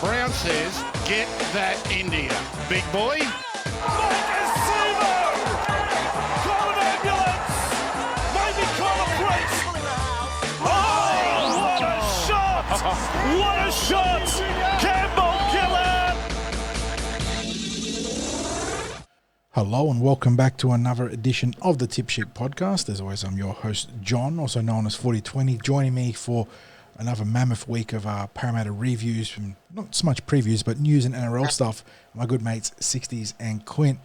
Brown says, get that India. Big boy. Call an ambulance! Maybe call a priest! Oh, what a shot! What a shot! Campbell-Gillard! Hello and welcome back to another edition of the Tip Sheet Podcast. As always, I'm your host, John, also known as Forty20. Joining me for another mammoth week of Parramatta reviews, from not so much previews, but news and NRL stuff, my good mates, Sixties and Clint.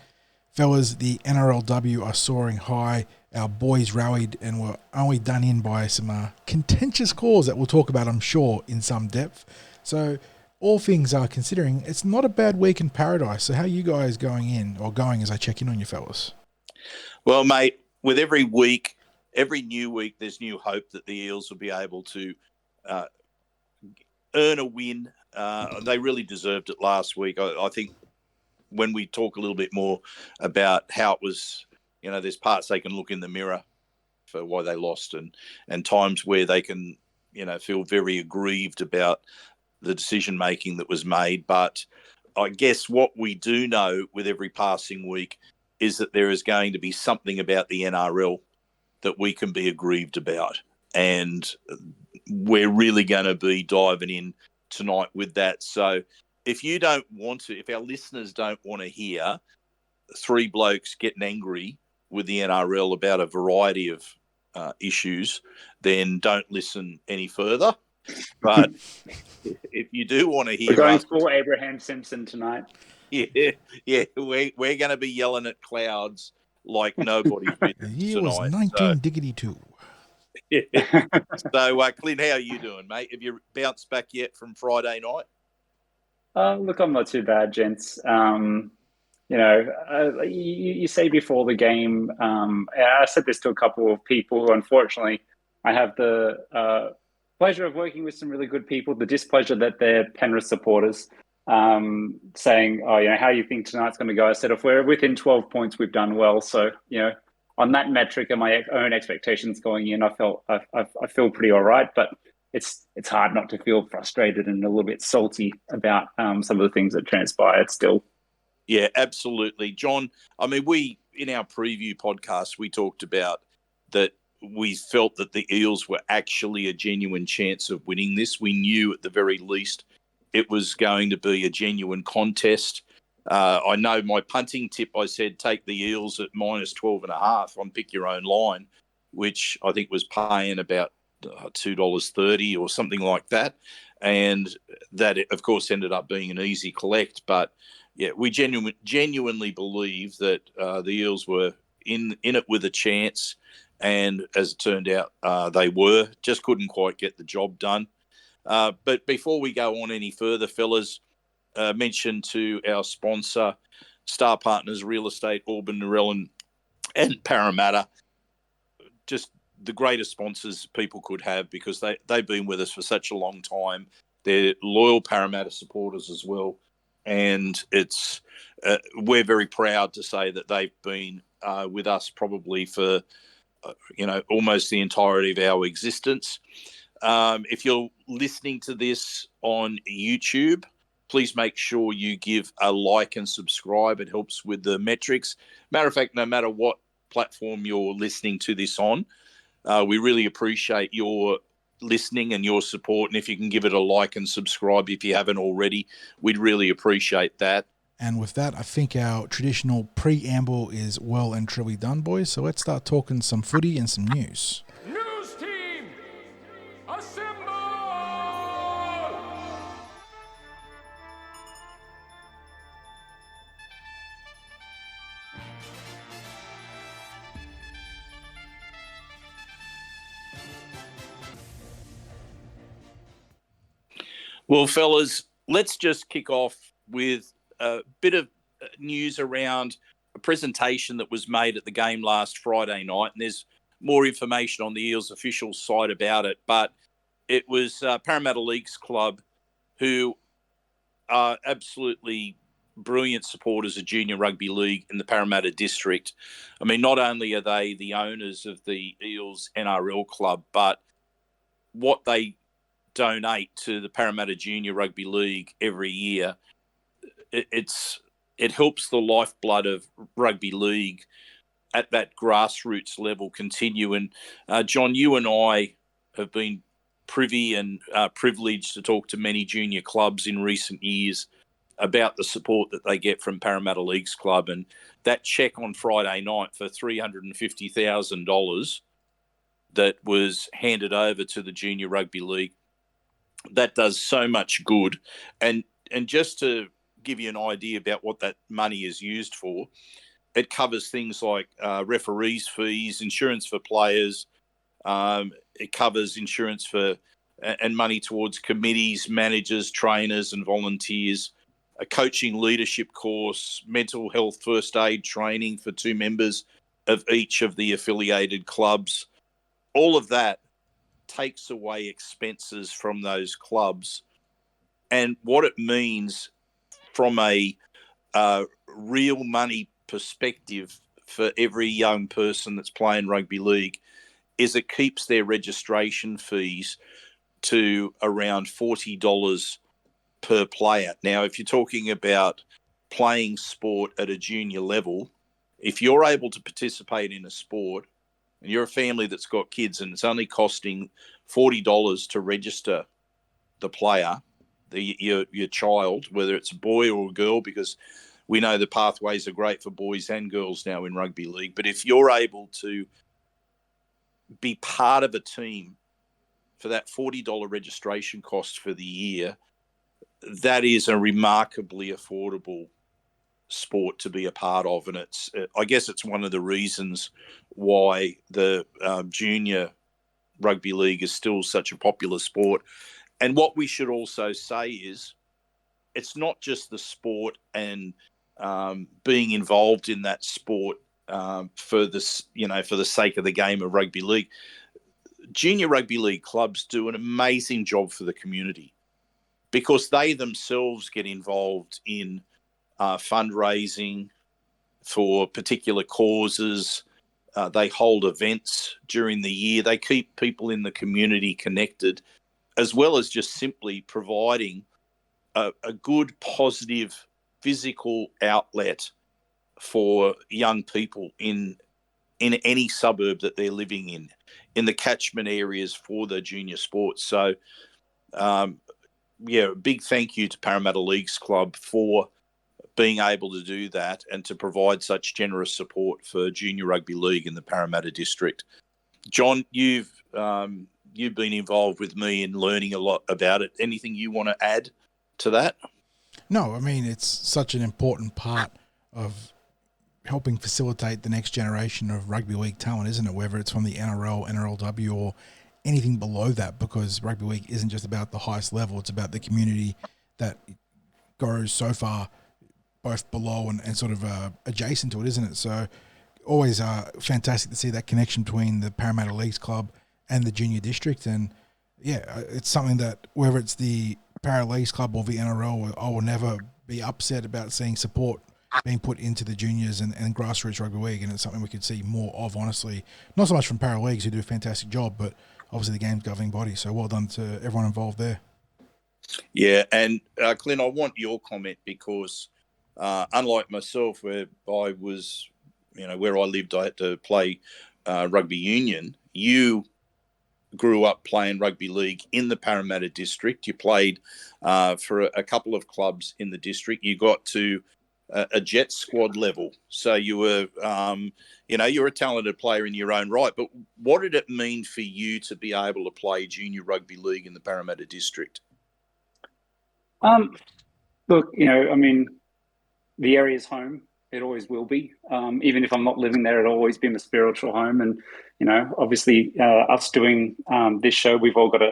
Fellas, the NRLW are soaring high. Our boys rallied and were only done in by some contentious calls that we'll talk about, I'm sure, in some depth. So, all things are considering, it's not a bad week in paradise. So how are you guys going as I check in on you fellas? Well, mate, with every week, every new week, there's new hope that the Eels will be able to earn a win. They really deserved it last week. I think when we talk a little bit more about how it was, there's parts they can look in the mirror for why they lost and times where they can, feel very aggrieved about the decision-making that was made. But I guess what we do know with every passing week is that there is going to be something about the NRL that we can be aggrieved about. And we're really going to be diving in tonight with that. So if our listeners don't want to hear three blokes getting angry with the NRL about a variety of issues, then don't listen any further. But if you do want to hear, we're going full Abraham Simpson tonight. Yeah, we're going to be yelling at clouds like nobody's business tonight. The year was 1992. Yeah. So, Clint, how are you doing, mate? Have you bounced back yet from Friday night? Look, I'm not too bad, gents. You say before the game, I said this to a couple of people. Unfortunately, I have the pleasure of working with some really good people, the displeasure that they're Penrith supporters, saying, how you think tonight's going to go. I said, if we're within 12 points, we've done well. So, on that metric and my own expectations going in, I feel pretty all right, but it's hard not to feel frustrated and a little bit salty about some of the things that transpired still. Yeah, absolutely. John, I mean, in our preview podcast, we talked about that we felt that the Eels were actually a genuine chance of winning this. We knew at the very least it was going to be a genuine contest. I know my punting tip, I said, take the Eels at minus 12.5 on pick your own line, which I think was paying about $2.30 or something like that. And that, of course, ended up being an easy collect. But, yeah, we genuinely believe that the Eels were in it with a chance. And as it turned out, they just couldn't quite get the job done. But before we go on any further, fellas, mention to our sponsor, Star Partners Real Estate, Auburn, Narelle and Parramatta, just the greatest sponsors people could have because they've been with us for such a long time. They're loyal Parramatta supporters as well. And we're very proud to say that they've been with us probably for, almost the entirety of our existence. If you're listening to this on YouTube, please make sure you give a like and subscribe. It helps with the metrics. Matter of fact, no matter what platform you're listening to this on, we really appreciate your listening and your support. And if you can give it a like and subscribe if you haven't already, we'd really appreciate that. And with that, I think our traditional preamble is well and truly done, boys. So let's start talking some footy and some news. News team, assemble! Well, fellas, let's just kick off with a bit of news around a presentation that was made at the game last Friday night. And there's more information on the Eels official side about it. But it was Parramatta Leagues Club, who are absolutely brilliant supporters of junior rugby league in the Parramatta district. I mean, not only are they the owners of the Eels NRL club, but what they donate to the Parramatta Junior Rugby League every year, it helps the lifeblood of rugby league at that grassroots level continue. And John, you and I have been privy and privileged to talk to many junior clubs in recent years about the support that they get from Parramatta Leagues Club. And that cheque on Friday night for $350,000 that was handed over to the Junior Rugby League, that does so much good. And just to give you an idea about what that money is used for, it covers things like referees' fees, insurance for players. It covers insurance for and money towards committees, managers, trainers, and volunteers. A coaching leadership course, mental health first aid training for 2 members of each of the affiliated clubs. All of that takes away expenses from those clubs. And what it means from a real money perspective for every young person that's playing rugby league is it keeps their registration fees to around $40 per player. Now, if you're talking about playing sport at a junior level, if you're able to participate in a sport and you're a family that's got kids and it's only costing $40 to register the player, your child, whether it's a boy or a girl, because we know the pathways are great for boys and girls now in rugby league. But if you're able to be part of a team for that $40 registration cost for the year, that is a remarkably affordable sport to be a part of. And I guess it's one of the reasons why the junior rugby league is still such a popular sport. And what we should also say is it's not just the sport and being involved in that sport for the sake of the game of rugby league. Junior rugby league clubs do an amazing job for the community because they themselves get involved in fundraising for particular causes. They hold events during the year. They keep people in the community connected, as well as just simply providing a good, positive, physical outlet for young people in any suburb that they're living in the catchment areas for the junior sports. So, a big thank you to Parramatta Leagues Club for being able to do that and to provide such generous support for junior rugby league in the Parramatta district. John, you've been involved with me in learning a lot about it. Anything you want to add to that? No, I mean, it's such an important part of helping facilitate the next generation of rugby league talent, isn't it? Whether it's from the NRL, NRLW, or anything below that, because rugby league isn't just about the highest level, it's about the community that goes so far both below and sort of adjacent to it, isn't it? So always fantastic to see that connection between the Parramatta Leagues Club and the junior district. And yeah, it's something that whether it's the Parramatta Leagues Club or the NRL, I will never be upset about seeing support being put into the juniors and grassroots rugby league, and it's something we could see more of, honestly. Not so much from Parramatta Leagues, who do a fantastic job, but obviously the game's governing body. So well done to everyone involved there. Yeah, and Clint, I want your comment because unlike myself, where I was, where I lived, I had to play rugby union. You grew up playing rugby league in the Parramatta district. You played for a couple of clubs in the district. You got to a jet squad level. So you were, you're a talented player in your own right. But what did it mean for you to be able to play junior rugby league in the Parramatta district? Look, the area's home. It always will be. Even if I'm not living there, it'll always be my spiritual home. And, obviously us doing this show, we've all got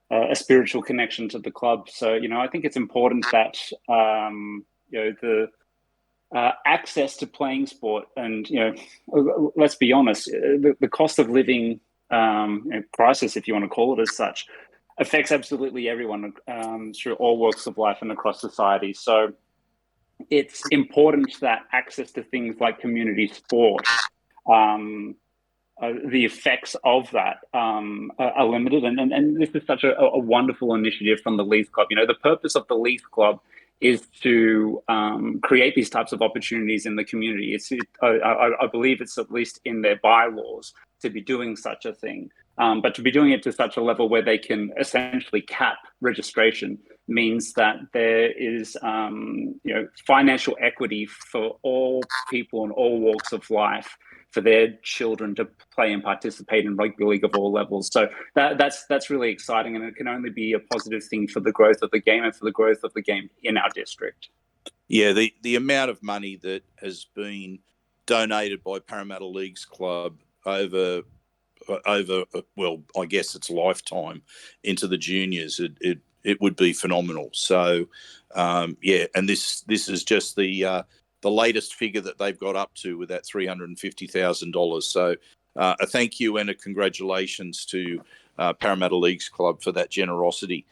a spiritual connection to the club. So, I think it's important that, the access to playing sport and, let's be honest, the cost of living crisis, if you want to call it as such, affects absolutely everyone through all walks of life and across society. So it's important that access to things like community sport the effects of that are limited. And this is such a wonderful initiative from the Leagues Club. The purpose of the Leagues Club is to create these types of opportunities in the community. I believe it's at least in their bylaws to be doing such a thing. But to be doing it to such a level where they can essentially cap registration means that there is financial equity for all people in all walks of life, for their children to play and participate in rugby league of all levels. So that's really exciting, and it can only be a positive thing for the growth of the game and for the growth of the game in our district. Yeah, the amount of money that has been donated by Parramatta Leagues Club over well, I guess it's lifetime into the juniors, it would be phenomenal. So and this is just the latest figure that they've got up to with that $350,000. So a thank you and a congratulations to Parramatta Leagues Club for that generosity.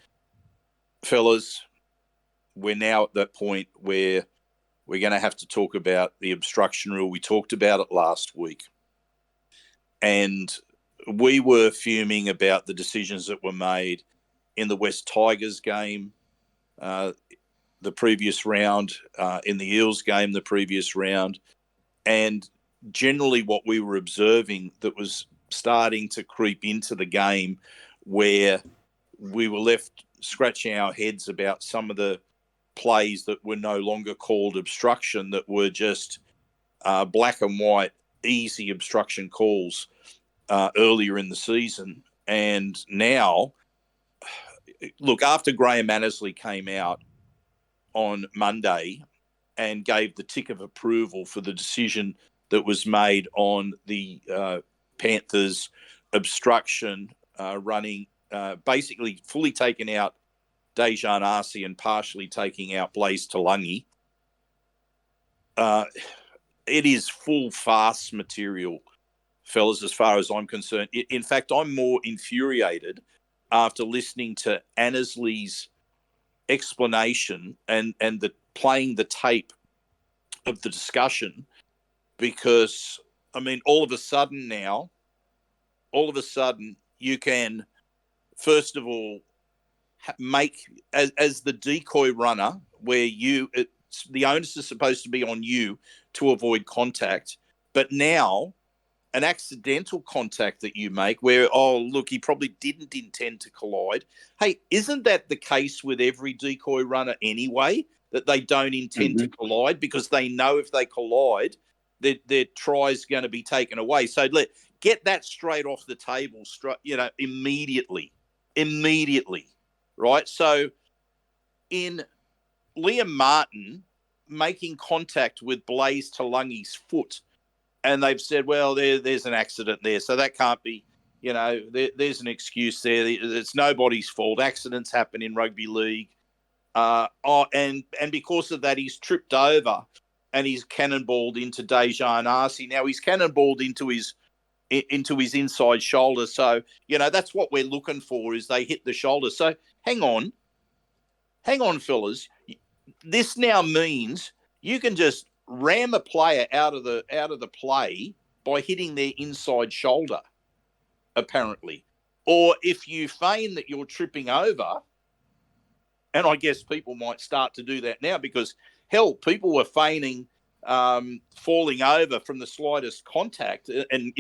Fellas, we're now at that point where we're going to have to talk about the obstruction rule. We talked about it last week, and we were fuming about the decisions that were made in the West Tigers game the previous round, in the Eels game the previous round, and generally what we were observing that was starting to creep into the game, where we were left scratching our heads about some of the plays that were no longer called obstruction, that were just black and white, easy obstruction calls earlier in the season. And now, look, after Graham Annesley came out on Monday and gave the tick of approval for the decision that was made on the Panthers obstruction, running, basically fully taking out Dejan Arce and partially taking out Blaze Talangi, it is full farce material, fellas, as far as I'm concerned. In fact, I'm more infuriated after listening to Annesley's explanation and playing the tape of the discussion, because, I mean, all of a sudden you can, first of all, make, as the decoy runner, where the onus is supposed to be on you to avoid contact, but now an accidental contact that you make where, oh, look, he probably didn't intend to collide. Hey, isn't that the case with every decoy runner anyway, that they don't intend to collide because they know if they collide, their try's going to be taken away? So get that straight off the table, immediately, right? So in Liam Martin making contact with Blaze Talangi's foot, and they've said, well, there's an accident there, so that can't be, there's an excuse there. It's nobody's fault. Accidents happen in rugby league. And because of that, he's tripped over and he's cannonballed into Dejan Arce. Now he's cannonballed into his inside shoulder. So, that's what we're looking for, is they hit the shoulder. So hang on, fellas. This now means you can just ram a player out of the play by hitting their inside shoulder, apparently. Or if you feign that you're tripping over, and I guess people might start to do that now, because, hell, people were feigning falling over from the slightest contact. And,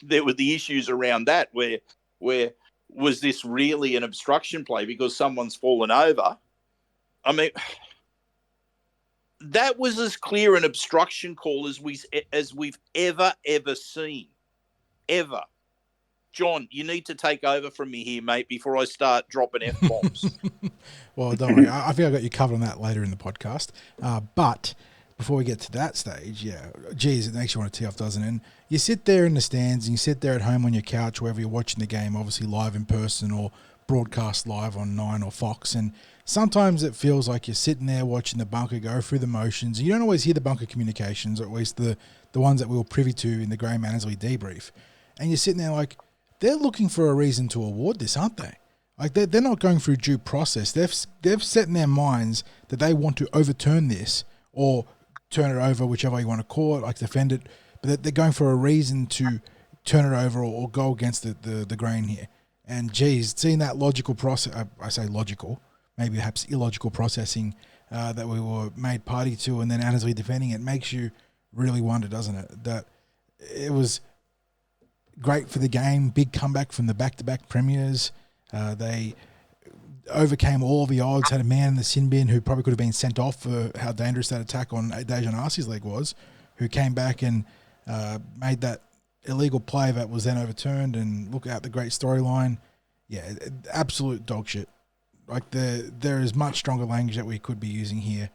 there were the issues around that where was this really an obstruction play because someone's fallen over? I mean, that was as clear an obstruction call as we've ever seen, ever. John, you need to take over from me here, mate, before I start dropping F-bombs. Well, don't worry. I think I got you covered on that later in the podcast. But before we get to that stage, geez, it makes you want to tee off, doesn't it? And you sit there in the stands and you sit there at home on your couch, wherever you're watching the game, obviously live in person or broadcast live on 9 or Fox, and sometimes it feels like you're sitting there watching the bunker go through the motions. You don't always hear the bunker communications, or at least the ones that we were privy to in the Graham Annesley debrief. And you're sitting there like, they're looking for a reason to award this, aren't they? Like, they're not going through due process. They've set in their minds that they want to overturn this or turn it over, whichever you want to call it, like defend it, but they're going for a reason to turn it over or go against the grain here. And geez, seeing that logical process, I say logical, maybe perhaps illogical processing that we were made party to, and then Annesley defending it, makes you really wonder, doesn't it? That it was great for the game, big comeback from the back-to-back premiers. They overcame all the odds, had a man in the sin bin who probably could have been sent off for how dangerous that attack on Dejan Arcee's leg was, who came back and made that illegal play that was then overturned, and look at the great storyline. Yeah, absolute dog shit. Like there is much stronger language that we could be using here.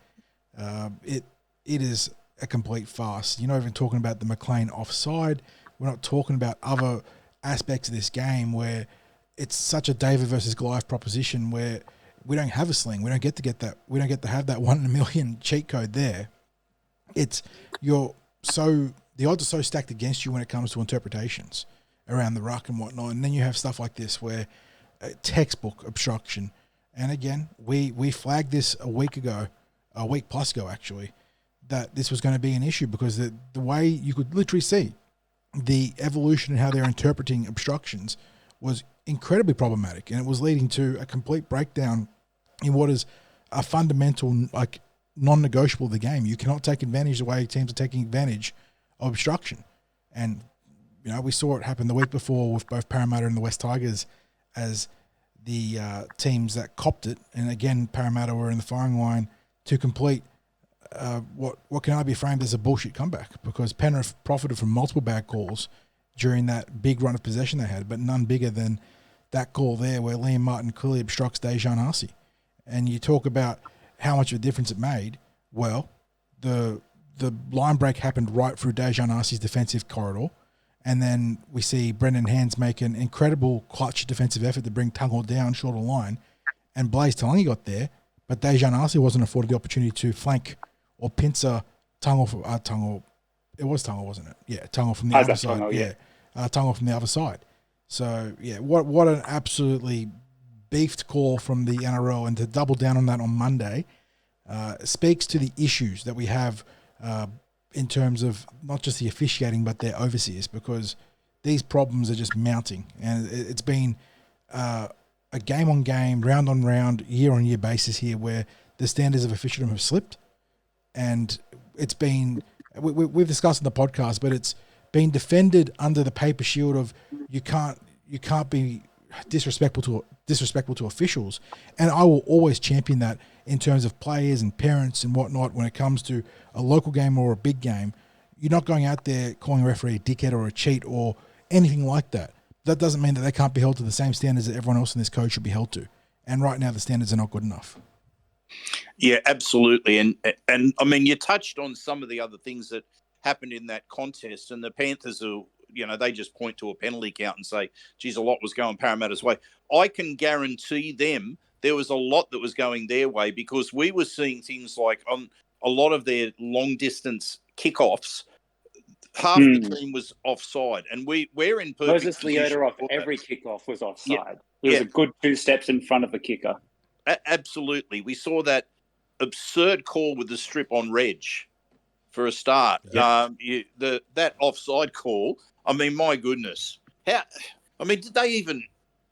It is a complete farce. You're not even talking about the McLean offside. We're not talking about other aspects of this game where it's such a David versus Goliath proposition where we don't have a sling. We don't get that. We don't get to have that 1 in a million cheat code there. The odds are so stacked against you when it comes to interpretations around the ruck and whatnot. And then you have stuff like this where textbook obstruction. And again, we flagged this a week plus ago actually, that this was going to be an issue because the way you could literally see the evolution and how they're interpreting obstructions was incredibly problematic, and it was leading to a complete breakdown in what is a fundamental, like, non-negotiable of the game. You cannot take advantage the way teams are taking advantage of obstruction. And, we saw it happen the week before with both Parramatta and the West Tigers as the teams that copped it. And again, Parramatta were in the firing line to complete what can only be framed as a bullshit comeback, because Penrith profited from multiple bad calls during that big run of possession they had, but none bigger than that call there where Liam Martin clearly obstructs Dejan Arce. And you talk about how much of a difference it made. Well, the line break happened right through Dejan Arce's defensive corridor, and then we see Brendan Hands make an incredible clutch defensive effort to bring Tungle down short of line, and Blaze Talangi got there, but Dejan Arce wasn't afforded the opportunity to flank or pincer Tungle. It was Tungle, wasn't it? Yeah, Tungle from the other side. Tungle from the other side. So, yeah, what an absolutely beefed call from the NRL, and to double down on that on Monday speaks to the issues that we have in terms of not just the officiating but their overseers, because these problems are just mounting, and it's been a game-on-game, round-on-round, year-on-year basis here where the standards of officiating have slipped, and it's been we've discussed in the podcast, but it's been defended under the paper shield of you can't be disrespectful to officials, and I will always champion that in terms of players and parents and whatnot. When it comes to a local game or a big game, you're not going out there calling a referee a dickhead or a cheat or anything like that. That doesn't mean that they can't be held to the same standards that everyone else in this code should be held to. And right now, the standards are not good enough. Yeah, absolutely. And I mean, you touched on some of the other things that happened in that contest, and the Panthers are, they just point to a penalty count and say, geez, a lot was going Parramatta's way. I can guarantee them there was a lot that was going their way, because we were seeing things like on a lot of their long-distance kickoffs, half the team was offside, and we're in perfect Moses Leota off every kickoff was offside. Yeah. He was a good 2 steps in front of the kicker. Absolutely. We saw that absurd call with the strip on Reg for a start. Yep. That offside call, I mean, my goodness. Did they even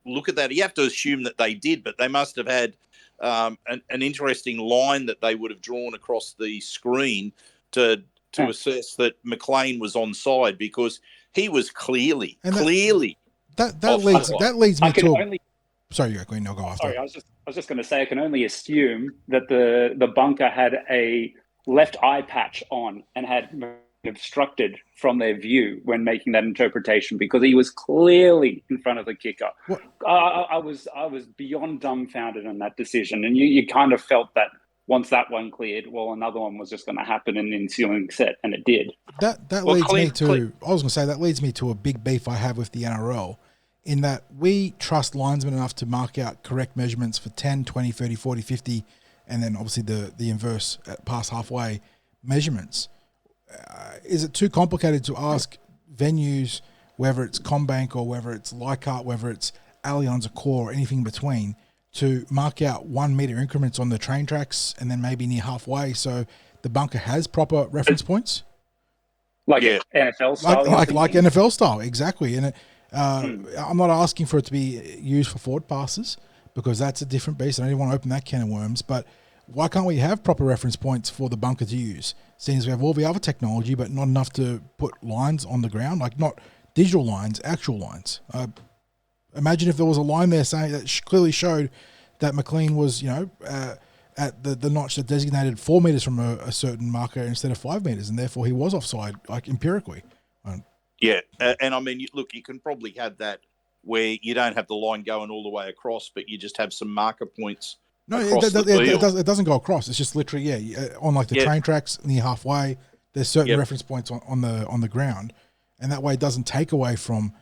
look at that? You have to assume that they did, but they must have had an interesting line that they would have drawn across the screen to assess that McLean was onside, because he was clearly that leads me to sorry, you're going to go after. Sorry, I was just going to say, I can only assume that the bunker had a left eye patch on and had obstructed from their view when making that interpretation, because he was clearly in front of the kicker. I was beyond dumbfounded on that decision, and you kind of felt that once that one cleared, well, another one was just going to happen in the ensuing set, and it did. That leads me to a big beef I have with the NRL, in that we trust linesmen enough to mark out correct measurements for 10, 20, 30, 40, 50, and then obviously the inverse at past halfway measurements. Is it too complicated to ask venues, whether it's CommBank or whether it's Leichhardt, whether it's Allianz or Core or anything in between, to mark out 1 metre increments on the train tracks and then maybe near halfway so the bunker has proper reference points? Like Yeah. NFL style. Like NFL style, exactly. And I'm not asking for it to be used for forward passes because that's a different beast. I don't even want to open that can of worms. But why can't we have proper reference points for the bunker to use? Seeing as we have all the other technology, but not enough to put lines on the ground, like not digital lines, actual lines. Imagine if there was a line there saying that clearly showed that McLean was, at the notch that designated 4 meters from a certain marker instead of 5 meters, and therefore he was offside, like empirically. Yeah, and I mean, look, you can probably have that where you don't have the line going all the way across, but you just have some marker points. No, it doesn't go across. It's just literally, on like the train tracks near halfway, there's certain reference points on the ground, and that way it doesn't take away from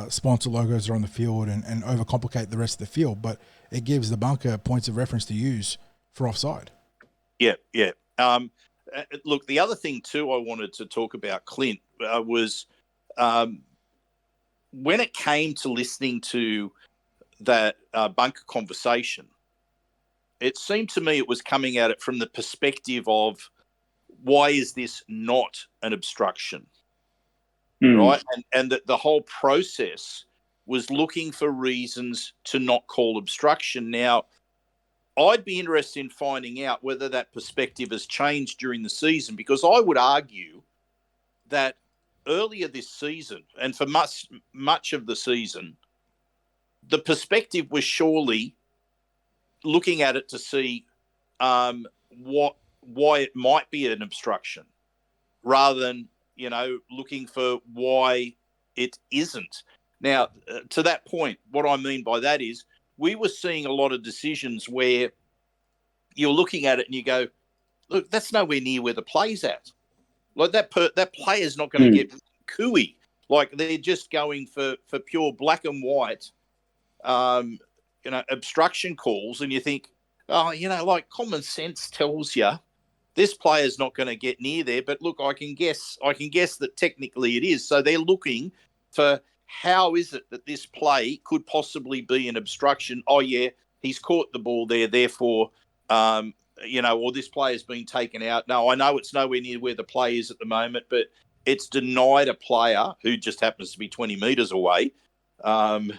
sponsor logos that are on the field and overcomplicate the rest of the field, but it gives the bunker points of reference to use for offside. Yeah. Look, the other thing too I wanted to talk about, Clint, was when it came to listening to that bunker conversation, it seemed to me it was coming at it from the perspective of why is this not an obstruction, right? And that the whole process was looking for reasons to not call obstruction. Now, I'd be interested in finding out whether that perspective has changed during the season, because I would argue that earlier this season and for much of the season, the perspective was surely looking at it to see why it might be an obstruction rather than, looking for why it isn't. Now, to that point, what I mean by that is we were seeing a lot of decisions where you're looking at it and you go, look, that's nowhere near where the play's at. Like that player's not going to get cooey. Like they're just going for pure black and white, obstruction calls. And you think, like common sense tells you this player's not going to get near there. But look, I can guess that technically it is. So they're looking for how is it that this play could possibly be an obstruction? Oh yeah, he's caught the ball there, therefore, or this player's been taken out. No, I know it's nowhere near where the play is at the moment, but it's denied a player who just happens to be 20 metres away, and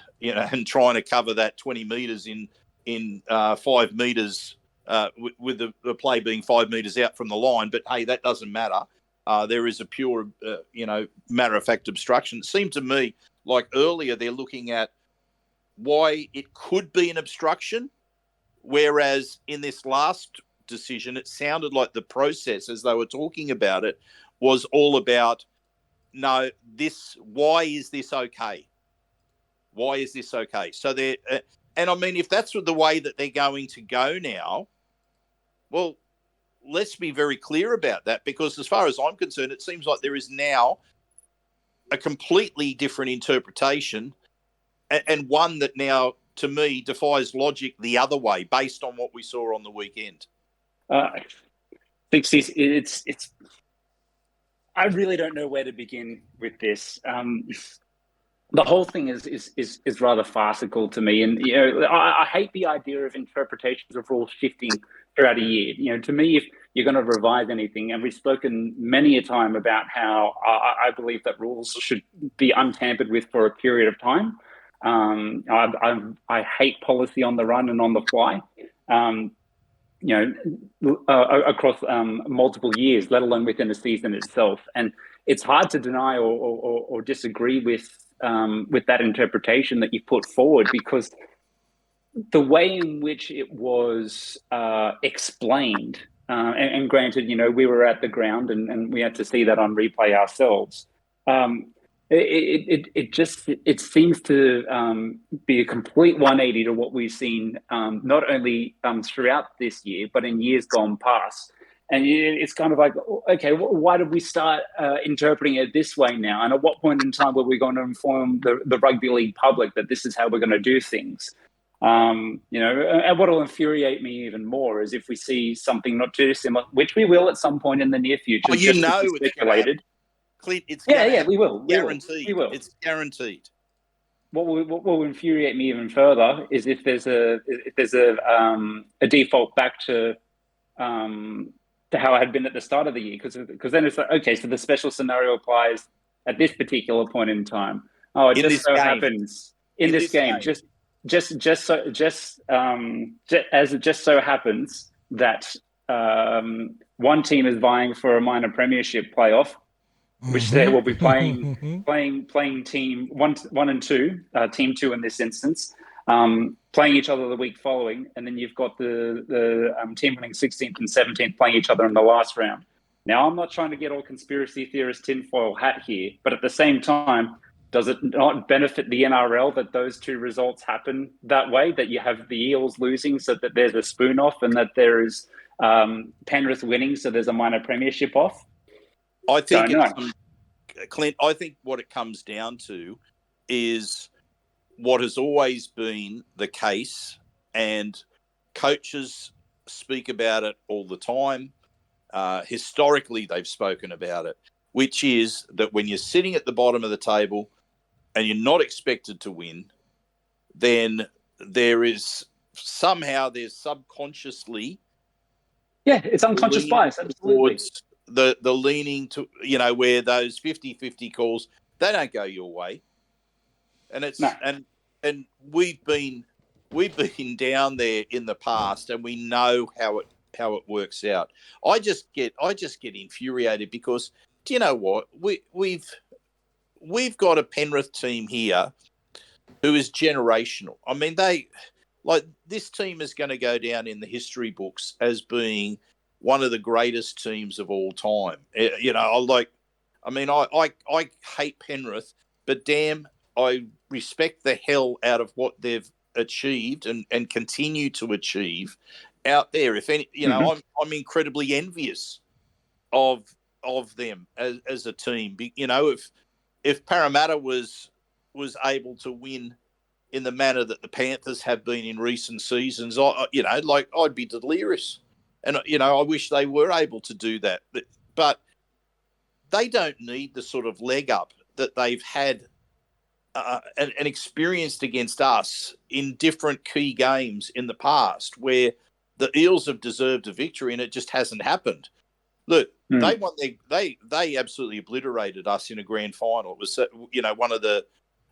trying to cover that 20 metres in 5 metres with the play being 5 metres out from the line. But hey, that doesn't matter. There is a pure, matter-of-fact obstruction. It seemed to me like earlier they're looking at why it could be an obstruction, whereas in this last decision, it sounded like the process, as they were talking about it, was all about, no, why is this okay? Why is this okay? So they're, and I mean, if that's the way that they're going to go now, well, let's be very clear about that, because as far as I'm concerned, it seems like there is now a completely different interpretation, and one that now, to me, defies logic the other way based on what we saw on the weekend. Sixties, it's. I really don't know where to begin with this. The whole thing is rather farcical to me, and I hate the idea of interpretations of rules shifting throughout a year. To me, if you're going to revise anything, and we've spoken many a time about how I believe that rules should be untampered with for a period of time. I hate policy on the run and on the fly. Across multiple years, let alone within a season itself. And it's hard to deny or disagree with that interpretation that you put forward, because the way in which it was explained, and granted, we were at the ground and we had to see that on replay ourselves. It seems to be a complete 180 to what we've seen, not only throughout this year, but in years gone past. And it's kind of like, okay, why did we start interpreting it this way now? And at what point in time were we going to inform the rugby league public that this is how we're going to do things? And what will infuriate me even more is if we see something not too similar, which we will at some point in the near future. Oh, it's speculated. Clint, it's we will. Guaranteed. We will. It's guaranteed. What will infuriate me even further is if there's a default back to to how it had been at the start of the year, because then it's like, okay, so the special scenario applies at this particular point in time. Oh, it In just this so game. happens in this game, game. as it just so happens that one team is vying for a minor premiership playoff, which they will be playing team one and two, team two in this instance, playing each other the week following, and then you've got the team winning 16th and 17th playing each other in the last round. Now, I'm not trying to get all conspiracy theorist tinfoil hat here, but at the same time, does it not benefit the NRL that those two results happen that way, that you have the Eels losing so that there's a spoon off, and that there is Penrith winning so there's a minor premiership off? I think, Clint, I think what it comes down to is what has always been the case, and coaches speak about it all the time. Historically, they've spoken about it, which is that when you're sitting at the bottom of the table and you're not expected to win, then there's subconsciously... Yeah, it's unconscious bias, absolutely. The leaning to, where those 50-50 calls, they don't go your way. And it's and we've been down there in the past, and we know how it works out. I just get infuriated because, do you know what? We've got a Penrith team here who is generational. I mean, this team is going to go down in the history books as being one of the greatest teams of all time. I hate Penrith, but damn, I respect the hell out of what they've achieved and continue to achieve out there. If any, I'm incredibly envious of them as a team. If Parramatta was able to win in the manner that the Panthers have been in recent seasons, I'd be delirious. And, I wish they were able to do that. But they don't need the sort of leg up that they've had and experienced against us in different key games in the past, where the Eels have deserved a victory and it just hasn't happened. Look, they won. They absolutely obliterated us in a grand final. It was, one of the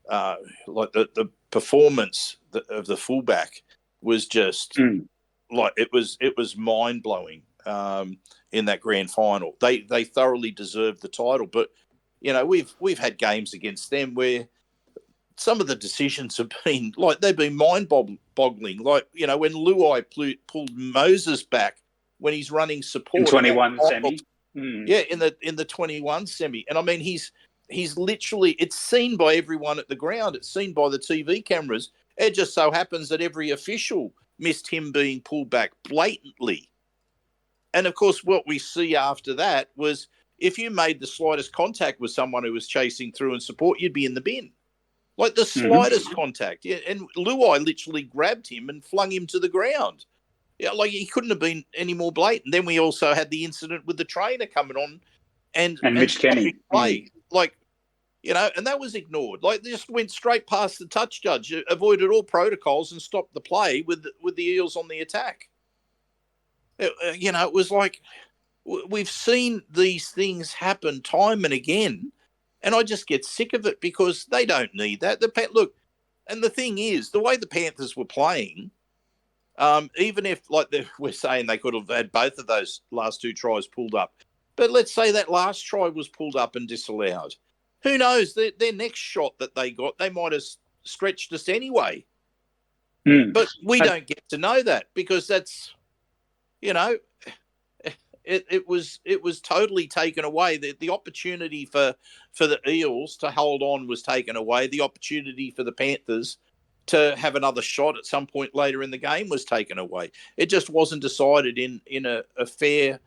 the performance of the fullback was just it was mind blowing in that grand final. They thoroughly deserved the title, but we've had games against them where some of the decisions have been they've been mind boggling. When Luai pulled Moses back when he's running support in 21 semi. Yeah, in the 21 semi. And I mean, he's literally, it's seen by everyone at the ground. It's seen by the TV cameras. It just so happens that every official missed him being pulled back blatantly. And of course, what we see after that was if you made the slightest contact with someone who was chasing through and support, you'd be in the bin. Like the slightest contact. Yeah, and Luai literally grabbed him and flung him to the ground. Yeah, he couldn't have been any more blatant. Then we also had the incident with the trainer coming on and Mitch Kenny. Play. And that was ignored. They just went straight past the touch judge, avoided all protocols and stopped the play with the Eels on the attack. It was like we've seen these things happen time and again, and I just get sick of it because they don't need that. Look, and the thing is, the way the Panthers were playing, even if we're saying they could have had both of those last two tries pulled up, but let's say that last try was pulled up and disallowed. Who knows? Their next shot that they got, they might have stretched us anyway. But we don't get to know that because that's, it was totally taken away. The opportunity for the Eels to hold on was taken away. The opportunity for the Panthers to have another shot at some point later in the game was taken away. It just wasn't decided in a fair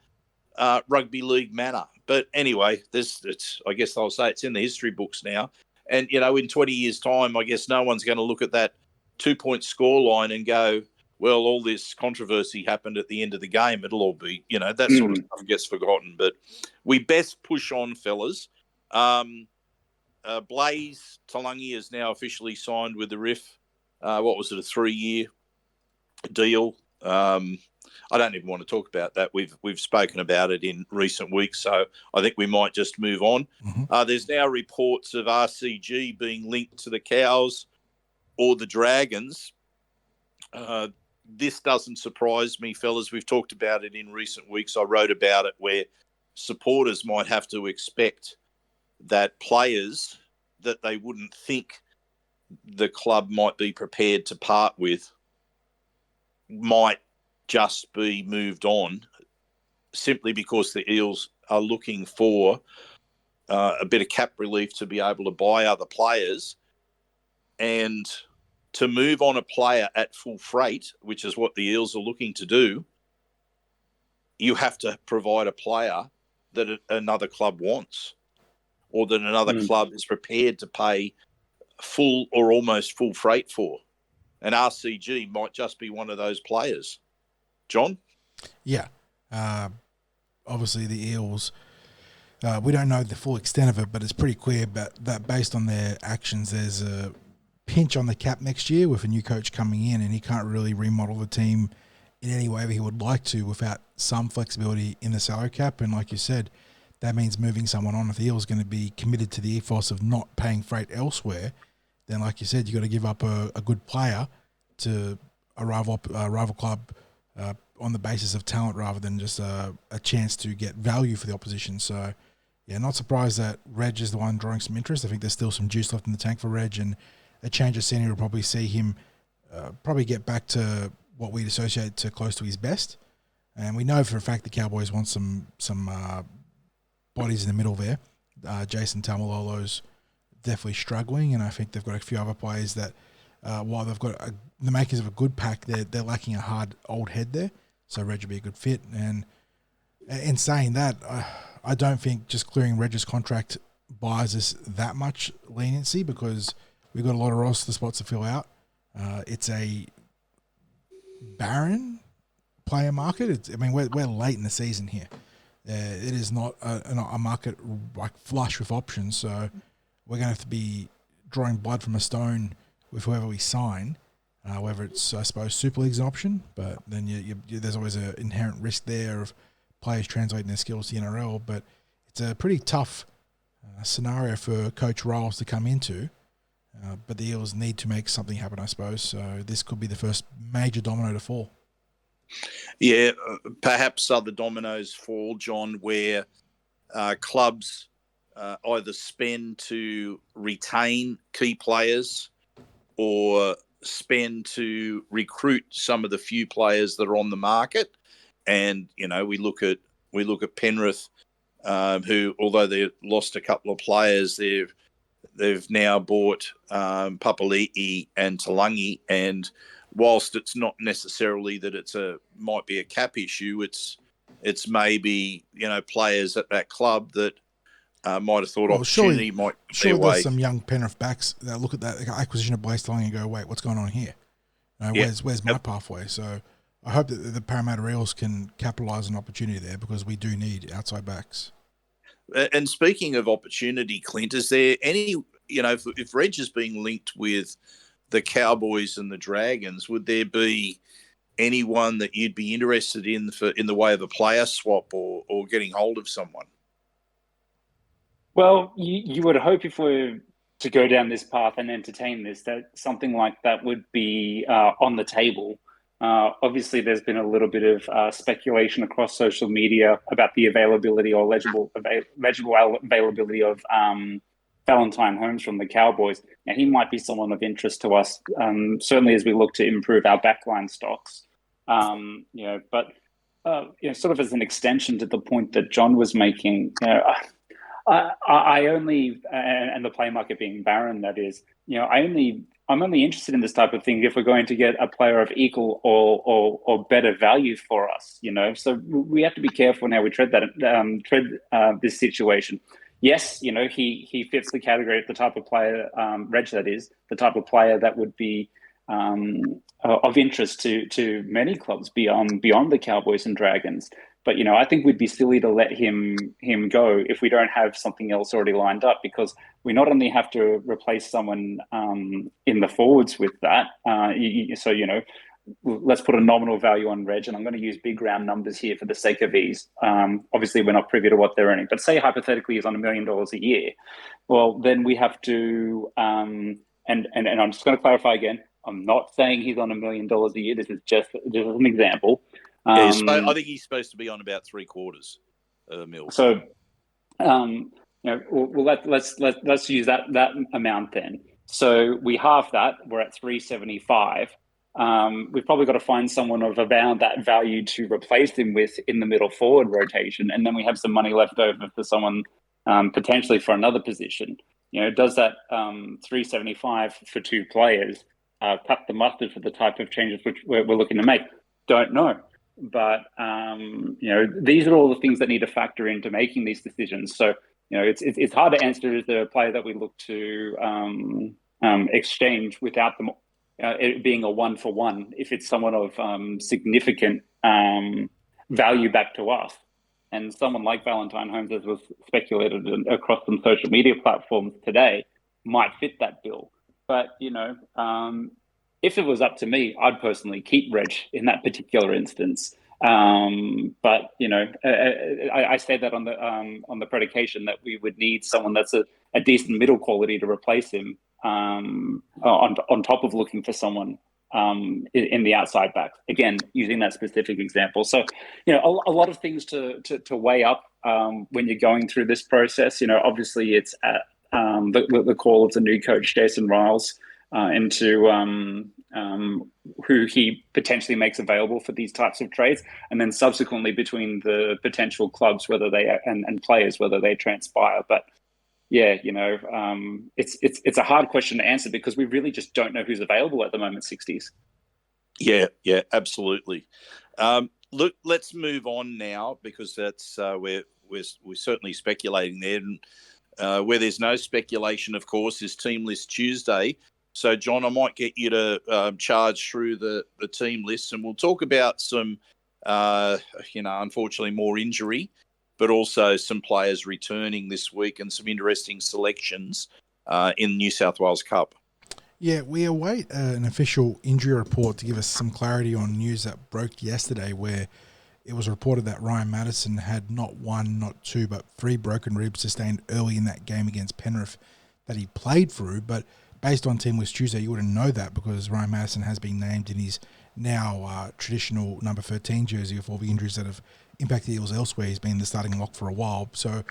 rugby league manner. But anyway, I guess I'll say it's in the history books now. And, in 20 years' time, I guess no one's going to look at that 2-point scoreline and go, well, all this controversy happened at the end of the game. It'll all be, that sort of stuff gets forgotten. But we best push on, fellas. Blaze Talangi is now officially signed with the RIF. What was it, a 3-year deal? I don't even want to talk about that. We've spoken about it in recent weeks, so I think we might just move on. There's now reports of RCG being linked to the Cows or the Dragons. This doesn't surprise me, fellas. We've talked about it in recent weeks. I wrote about it where supporters might have to expect that players that they wouldn't think the club might be prepared to part with might just be moved on simply because the Eels are looking for a bit of cap relief to be able to buy other players, and to move on a player at full freight, which is what the Eels are looking to do. You have to provide a player that another club wants, or that another club is prepared to pay full or almost full freight for. And RCG might just be one of those players. John? Yeah. Obviously, the Eels, we don't know the full extent of it, but it's pretty clear that based on their actions, there's a pinch on the cap next year with a new coach coming in, and he can't really remodel the team in any way that he would like to without some flexibility in the salary cap. And like you said, that means moving someone on. If the Eels going to be committed to the ethos of not paying freight elsewhere, then like you said, you got to give up a good player to a rival club on the basis of talent rather than just a chance to get value for the opposition. So, yeah, not surprised that Reg is the one drawing some interest. I think there's still some juice left in the tank for Reg, and a change of scenery will probably see him probably get back to what we'd associate to close to his best. And we know for a fact the Cowboys want some bodies in the middle there. Jason Taumalolo's definitely struggling, and I think they've got a few other players that, while they've got the makers of a good pack, they're lacking a hard old head there. So Reg would be a good fit. And in saying that, I don't think just clearing Reg's contract buys us that much leniency, because we've got a lot of roster spots to fill out. It's a barren player market. We're late in the season here. It is not a market like flush with options, so we're going to have to be drawing blood from a stone with whoever we sign, whether it's, I suppose, Super League's an option, but then there's always an inherent risk there of players translating their skills to the NRL, but it's a pretty tough scenario for Coach Riles to come into, but the Eels need to make something happen, I suppose, so this could be the first major domino to fall. Yeah, perhaps other dominoes fall, John, where clubs either spend to retain key players or spend to recruit some of the few players that are on the market. And, we look at Penrith, who, although they lost a couple of players, they've now bought Papali'i and Talangi, and whilst it's not necessarily that might be a cap issue, it's maybe players at that club that might have thought opportunity might be their way. There's some young Penrith backs that look at that acquisition of Blaze Talangi and go, wait, what's going on here? Where's my pathway? So I hope that the Parramatta Eels can capitalise on opportunity there, because we do need outside backs. And speaking of opportunity, Clint, is there any, if Reg is being linked with the Cowboys and the Dragons, would there be anyone that you'd be interested in in the way of a player swap or getting hold of someone? Well, you would hope, if we're to go down this path and entertain this, that something like that would be on the table. Obviously, there's been a little bit of speculation across social media about the availability or legible availability of Valentine Holmes from the Cowboys. Now, he might be someone of interest to us, certainly as we look to improve our backline stocks. But sort of as an extension to the point that John was making, I only, and the play market being barren, that is, I'm only interested in this type of thing if we're going to get a player of equal or better value for us. So we have to be careful now we tread this situation. Yes, he fits the category of the type of player, Reg, that is, the type of player that would be of interest to many clubs beyond the Cowboys and Dragons. But, I think we'd be silly to let him go if we don't have something else already lined up, because we not only have to replace someone in the forwards with that. let's put a nominal value on Reg, and I'm going to use big round numbers here for the sake of ease. Obviously, we're not privy to what they're earning, but say hypothetically he's on $1 million a year. Well, then we have to, and I'm just going to clarify again. I'm not saying he's on $1 million a year. This is just an example. I think he's supposed to be on about $750,000 mil. So, let's use that amount then. So we halve that. We're at 375. We've probably got to find someone of about that value to replace him with in the middle forward rotation, and then we have some money left over for someone potentially for another position. Does that 375 for two players cut the mustard for the type of changes which we're looking to make? Don't know. But, these are all the things that need to factor into making these decisions. So, it's hard to answer, is there a player that we look to exchange without them it being a 1-for-1 if it's someone of significant value back to us. And someone like Valentine Holmes, as was speculated across some social media platforms today, might fit that bill. But, if it was up to me, I'd personally keep Reg in that particular instance. But I say that on the predication that we would need someone that's a decent middle quality to replace him on top of looking for someone in the outside back. Again, using that specific example. So, a lot of things to weigh up when you're going through this process. Obviously it's at the call of the new coach, Jason Riles, into who he potentially makes available for these types of trades, and then subsequently between the potential clubs, whether they and players, whether they transpire. But yeah, it's a hard question to answer because we really just don't know who's available at the moment. Sixties. Yeah, absolutely. Look, let's move on now because that's we're certainly speculating there. And where there's no speculation, of course, is Team List Tuesday. So, John, I might get you to charge through the team lists, and we'll talk about some, unfortunately more injury, but also some players returning this week and some interesting selections in the New South Wales Cup. Yeah, we await an official injury report to give us some clarity on news that broke yesterday, where it was reported that Ryan Madison had not one, not two, but three broken ribs sustained early in that game against Penrith that he played through. But based on Team List Tuesday, you wouldn't know that because Ryan Madison has been named in his now traditional number 13 jersey of all the injuries that have impacted the Eagles elsewhere. He's been in the starting lock for a while. So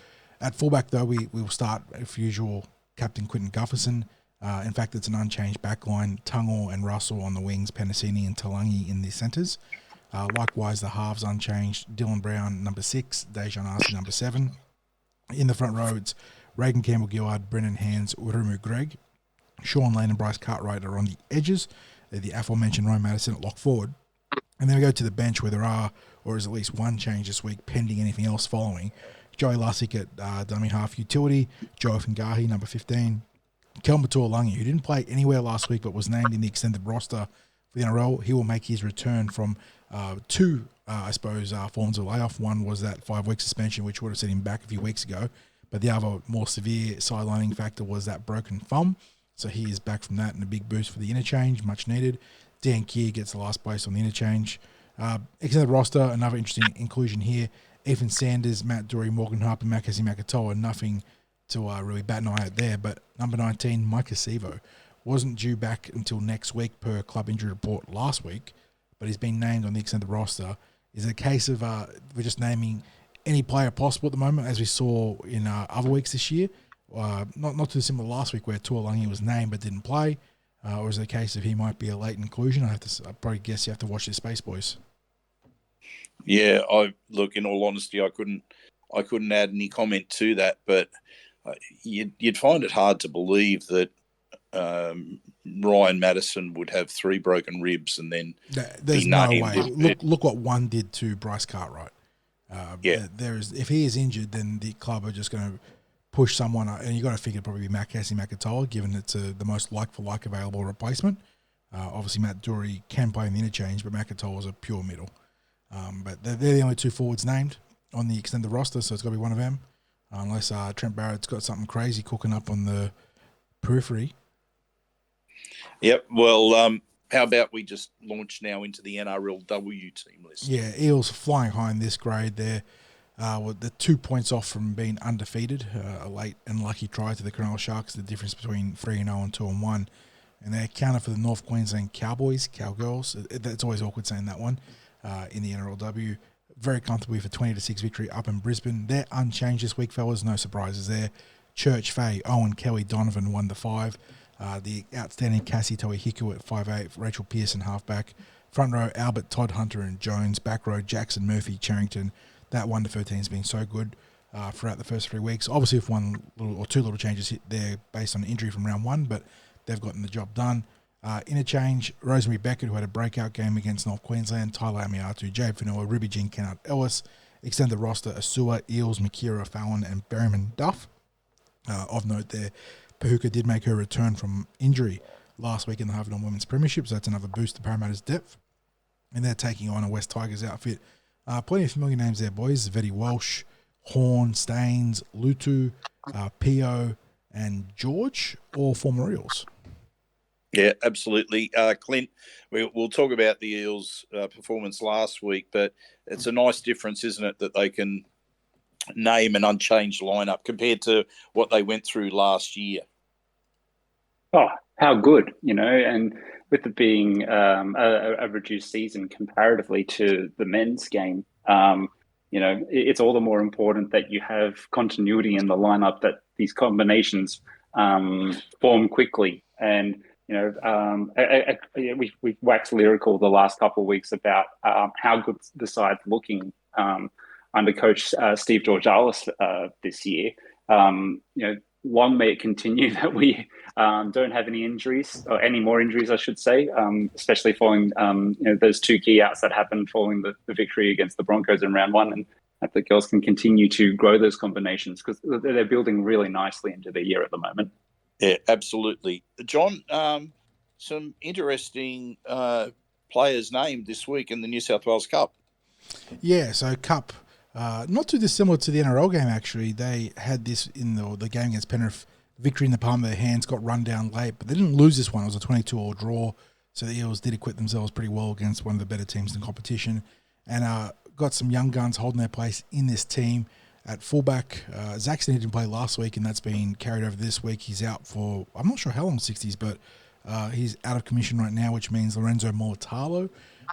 at fullback, though, we will start, as usual, Captain Quinton Gufferson. In fact, it's an unchanged backline. Tungor and Russell on the wings, Penasini and Talangi in the centres. Likewise, the halves unchanged. Dylan Brown, number 6. Dejan Arce, number 7. In the front row, it's Reagan Campbell-Gillard, Brennan Hands, Urumu Greg. Sean Lane and Bryce Cartwright are on the edges. They're the aforementioned Ryan Madison at lock forward. And then we go to the bench where there are, or is at least one change this week, pending anything else following. Joey Lussick at dummy half utility. Joe Fungahi, number 15. Kelma Tuolangi, who didn't play anywhere last week but was named in the extended roster for the NRL, he will make his return from two, forms of layoff. One was that 5-week suspension, which would have set him back a few weeks ago. But the other more severe sidelining factor was that broken thumb. So he is back from that and a big boost for the interchange, much needed. Dan Keir gets the last place on the interchange. Extended roster, another interesting inclusion here. Ethan Sanders, Matt Dory, Morgan Harper, Mackenzie Makatoa, nothing to really bat an eye at there. But number 19, Mike Acevo, wasn't due back until next week per club injury report last week, but he's been named on the extended roster. Is it a case of we're just naming any player possible at the moment, as we saw in other weeks this year? Not too similar last week where Tuolangi was named but didn't play, or is it a case of he might be a late inclusion? I probably guess you have to watch this space, boys. Yeah, in all honesty, I couldn't add any comment to that, but you'd find it hard to believe that Ryan Madison would have 3 broken ribs and then there's no way. Look what one did to Bryce Cartwright. If he is injured, then the club are just going to push someone, and you got to figure it'd probably be Mackenzie Makatoa, given it's the most like-for-like available replacement. Obviously, Matt Dory can play in the interchange, but Makatoa is a pure middle. But they're the only 2 forwards named on the extended roster, so it's got to be one of them, unless Trent Barrett's got something crazy cooking up on the periphery. Yep, well, How about we just launch now into the NRLW team list? Yeah, Eels flying high in this grade. They're 2 points off from being undefeated. A late and lucky try to the Cronulla Sharks, the difference between 3-0 and 2-1. And they're counted for the North Queensland Cowgirls. That's always awkward saying that one in the NRLW. Very comfortably for 20-6 victory up in Brisbane. They're unchanged this week, fellas. No surprises there. Church, Faye, Owen, Kelly, Donovan 1-5. The outstanding Cassie Toei Hiku at 5'8", Rachel Pearson halfback. Front row, Albert, Todd Hunter and Jones. Back row, Jackson, Murphy, Charrington. That 1-13 has been so good throughout the first 3 weeks. Obviously, if one little or two little changes hit there based on injury from round 1, but they've gotten the job done. Interchange, Rosemary Beckett, who had a breakout game against North Queensland. Tyler Amiatu, Jade Fanua, Ruby Jean Kennard Ellis. Extend the roster, Asua, Eels, Makira, Fallon and Berryman Duff. Of note there, Pahuka did make her return from injury last week in the Harvard Women's Premiership, so that's another boost to Parramatta's depth. And they're taking on a West Tigers outfit. Plenty of familiar names there, boys. Vetti Walsh, Horn, Staines, Lutu, Pio, and George, all former Eels. Yeah, absolutely. Clint, we'll talk about the Eels' performance last week, but it's a nice difference, isn't it, that they can name an unchanged lineup compared to what they went through last year. Oh, how good, and with it being a reduced season comparatively to the men's game, it's all the more important that you have continuity in the lineup, that these combinations form quickly. And, we've waxed lyrical the last couple of weeks about how good the side's looking under coach Steve Georgalis this year. Long may it continue that we don't have any injuries, or any more injuries, I should say, especially following those 2 key outs that happened following the victory against the Broncos in round 1, and that the girls can continue to grow those combinations because they're building really nicely into the year at the moment. Yeah, absolutely. John, some interesting players named this week in the New South Wales Cup. Yeah, so Cup. Not too dissimilar to the NRL game, actually. They had this in the game against Penrith, victory in the palm of their hands, got run down late, but they didn't lose this one. It was a 22-all draw, so the Eels did acquit themselves pretty well against one of the better teams in the competition, and got some young guns holding their place in this team. At fullback, Zaxton didn't play last week, and that's been carried over this week. He's out for, I'm not sure how long, 60s, but he's out of commission right now, which means Lorenzo Molitalo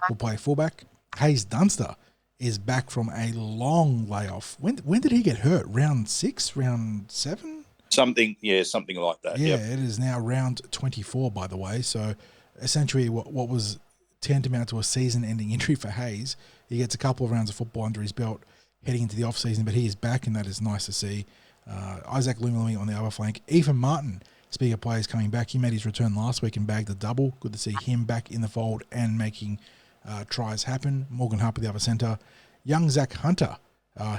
will play fullback. Hayes Dunster is back from a long layoff. When did he get hurt? Round 6? Round 7? Something like that. Yeah, Yep. It is now round 24, by the way. So essentially what was tantamount to a season-ending injury for Hayes, he gets a couple of rounds of football under his belt heading into the off-season, but he is back, and that is nice to see. Isaac Lumilumi on the other flank. Ethan Martin, speaking of players coming back, he made his return last week and bagged a double. Good to see him back in the fold and making tries happen. Morgan Harper, the other centre. Young Zach Hunter,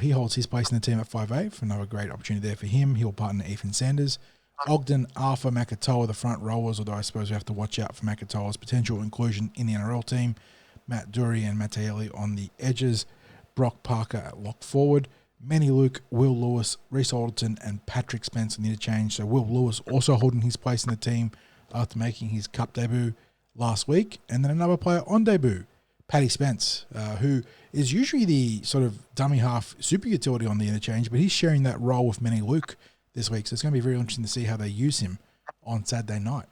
he holds his place in the team at 5'8", another great opportunity there for him. He'll partner Ethan Sanders. Ogden, Arthur, Makatoa, the front rowers, although I suppose we have to watch out for Makatoa's potential inclusion in the NRL team. Matt Dury and Matteelli on the edges. Brock Parker at lock forward. Manny Luke, Will Lewis, Reece Alderton, and Patrick Spence on the interchange. So Will Lewis also holding his place in the team after making his Cup debut last week. And then another player on debut, Paddy Spence, who is usually the sort of dummy half super utility on the interchange, but he's sharing that role with Manny Luke this week. So it's going to be very interesting to see how they use him on Saturday night.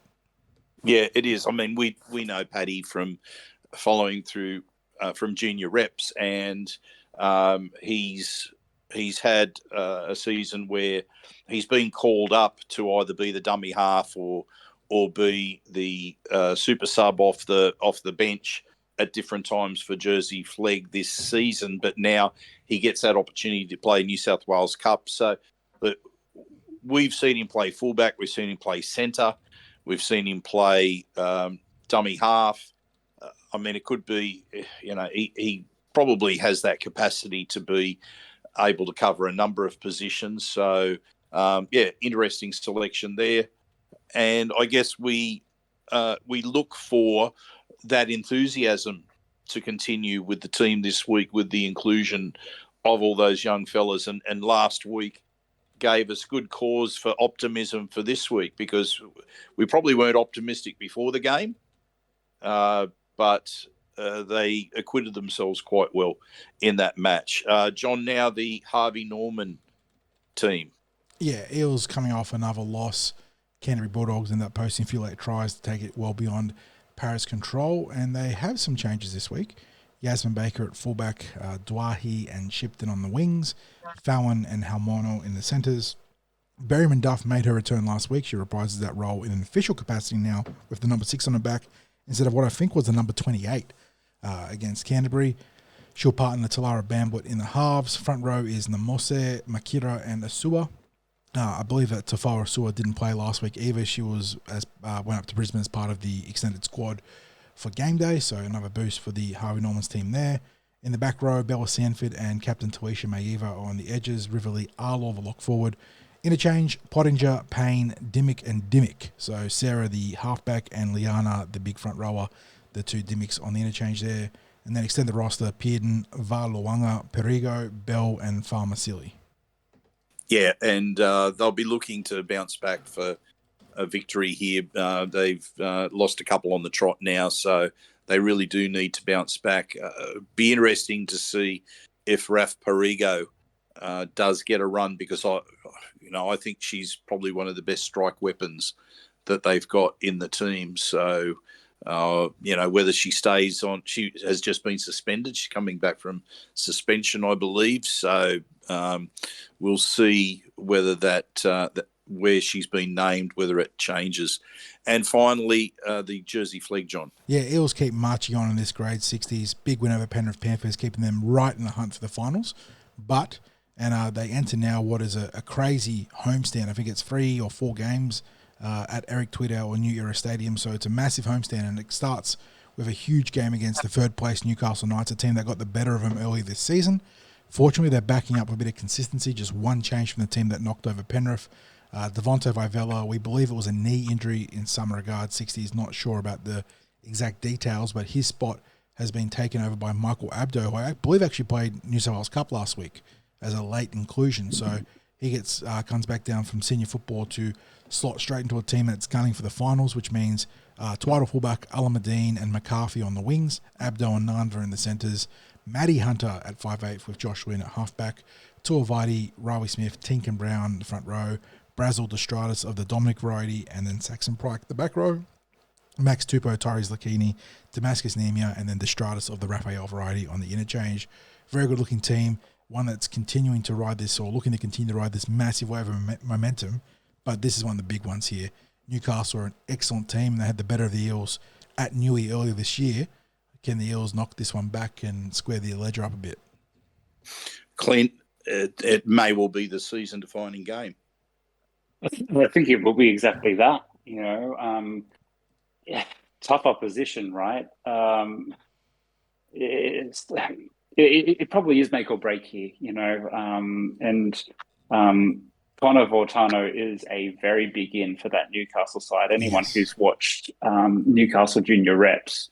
Yeah, it is. I mean, we know Paddy from following through from junior reps, and he's had a season where he's been called up to either be the dummy half or be the super sub off the bench at different times for Jersey Flegg this season. But now he gets that opportunity to play New South Wales Cup. So we've seen him play fullback, we've seen him play centre, we've seen him play dummy half. I mean, it could be, he probably has that capacity to be able to cover a number of positions. So, interesting selection there. And I guess we look for that enthusiasm to continue with the team this week with the inclusion of all those young fellas. And last week gave us good cause for optimism for this week, because we probably weren't optimistic before the game. but they acquitted themselves quite well in that match. John, now the Harvey Norman team. Yeah, Eels coming off another loss. Canterbury Bulldogs end up posting a few late tries to take it well beyond Paris control, and they have some changes this week. Yasmin Baker at fullback, Dwahi and Shipton on the wings, Fallon and Halmono in the centres. Berryman Duff made her return last week. She reprises that role in an official capacity now with the number 6 on her back instead of what I think was the number 28 against Canterbury. She'll partner Talara Bamblet in the halves. Front row is Namose, Makira and Asua. I believe that Tafara Asua didn't play last week either. She was went up to Brisbane as part of the extended squad for game day, so another boost for the Harvey Normans team there. In the back row, Bella Sanford and Captain Tawisha Maiva are on the edges. Riverley Arlaw, the lock forward. Interchange, Pottinger, Payne, Dimmick and Dimmick. So Sarah, the halfback, and Liana, the big front rower, the two Dimmicks on the interchange there. And then extend the roster, Pearden, Valuanga, Perigo, Bell and Farmasili. Yeah, and they'll be looking to bounce back for a victory here. They've lost a couple on the trot now, so they really do need to bounce back. Be interesting to see if Raf Perigo does get a run, because I think she's probably one of the best strike weapons that they've got in the team. So, whether she stays on, she has just been suspended. She's coming back from suspension, I believe. So we'll see whether that where she's been named, whether it changes. And finally, the Jersey Flegg, John. Yeah, Eels keep marching on in this grade 60s. Big win over Penrith Panthers, keeping them right in the hunt for the finals. But they enter now what is a crazy homestand. I think it's 3 or 4 games at Eric Tweedale or New Era Stadium. So it's a massive homestand, and it starts with a huge game against the third-place Newcastle Knights, a team that got the better of them early this season. Fortunately, they're backing up with a bit of consistency, just one change from the team that knocked over Penrith. Devonte Vivella, we believe it was a knee injury in some regard. 60's not sure about the exact details, but his spot has been taken over by Michael Abdo, who I believe actually played New South Wales Cup last week as a late inclusion. So he comes back down from senior football to slot straight into a team that's gunning for the finals, which means Twiddle fullback, Alamadine and McCarthy on the wings, Abdo and Nandva in the centres, Maddie Hunter at 5'8" with Josh Wynn at halfback, Tuivasa, Riley Smith, Tinkin Brown in the front row, Brazel Destratus of the Dominic variety, and then Saxon Pryke the back row, Max Tupou, Tyrese Lakini, Damascus Nemia, and then Destratus of the Raphael variety on the interchange. Very good looking team, one that's continuing to ride this, or looking to continue to ride this massive wave of momentum, but this is one of the big ones here. Newcastle are an excellent team, and they had the better of the Eels at Newey earlier this year. Can the Eels knock this one back and square the ledger up a bit? Clint, it may well be the season-defining game. I think it will be exactly that. Tough opposition, right? It probably is make or break here, and Connor Vortano is a very big in for that Newcastle side. Anyone who's watched Newcastle junior reps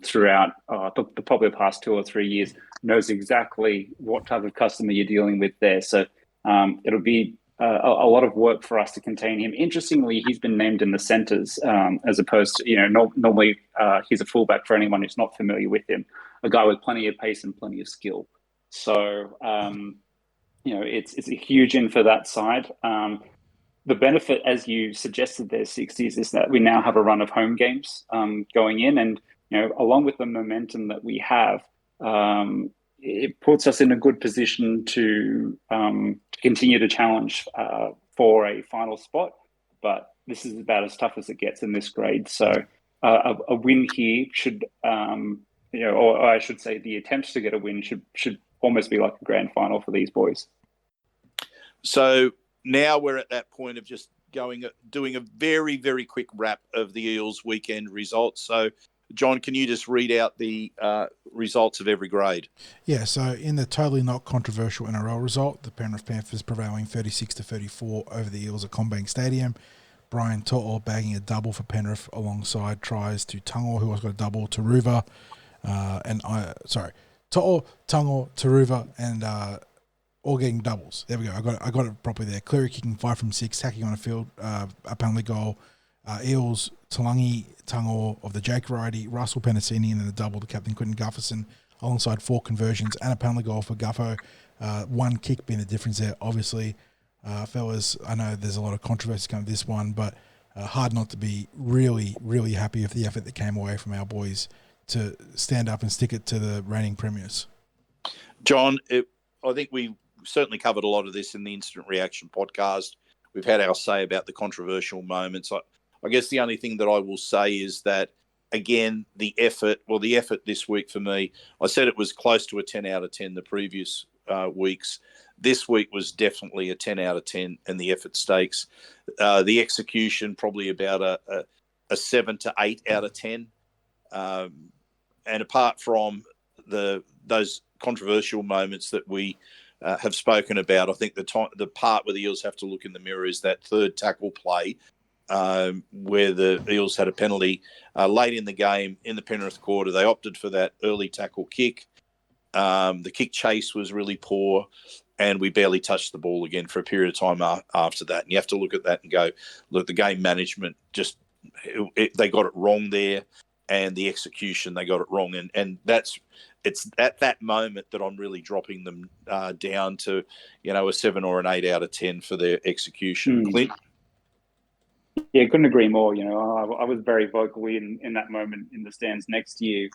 throughout probably the past 2 or 3 years knows exactly what type of customer you're dealing with there. So it'll be a lot of work for us to contain him. Interestingly, he's been named in the centres as opposed to, normally he's a fullback for anyone who's not familiar with him, a guy with plenty of pace and plenty of skill. So, it's a huge in for that side. The benefit, as you suggested there, 60s, is that we now have a run of home games going in, and along with the momentum that we have, it puts us in a good position to continue to challenge for a final spot. But this is about as tough as it gets in this grade. So a win here should, or I should say, the attempts to get a win should almost be like a grand final for these boys. So now we're at that point of just doing a very, very quick wrap of the Eels weekend results. So, John, can you just read out the results of every grade? Yeah, so in the totally not controversial NRL result, the Penrith Panthers prevailing 36-34 over the Eels at CommBank Stadium. Brian To'o bagging a double for Penrith alongside tries to Tungo, who has got a double, Taruva, To'o, Tungo, Taruva, and all getting doubles. There we go. I got it properly there. Cleary kicking 5 from 6, tacking on a field, a penalty goal. Eels, Talangi Tangor of the Jake variety, Russell Penasini, and then the double to Captain Quinton Gufferson, alongside 4 conversions and a penalty goal for Guffo. 1 kick being the difference there, obviously. Fellas, I know there's a lot of controversy coming to this one, but hard not to be really, really happy with the effort that came away from our boys to stand up and stick it to the reigning premiers. John, I think we certainly covered a lot of this in the Instant Reaction podcast. We've had our say about the controversial moments. I guess the only thing that I will say is that, again, the effort this week for me, I said it was close to a 10 out of 10 the previous weeks. This week was definitely a 10 out of 10 in the effort stakes. The execution, probably about a 7 to 8 out of 10. And apart from those controversial moments that we have spoken about, I think the part where the Eels have to look in the mirror is that third tackle play where the Eels had a penalty late in the game in the Penrith quarter. They opted for that early tackle kick. The kick chase was really poor, and we barely touched the ball again for a period of time after that. And you have to look at that and go, look, the game management they got it wrong there, and the execution, they got it wrong. And it's at that moment that I'm really dropping them down to, a 7 or an 8 out of 10 for their execution. Clint? Yeah, couldn't agree more. I was very vocal in that moment in the stands next year,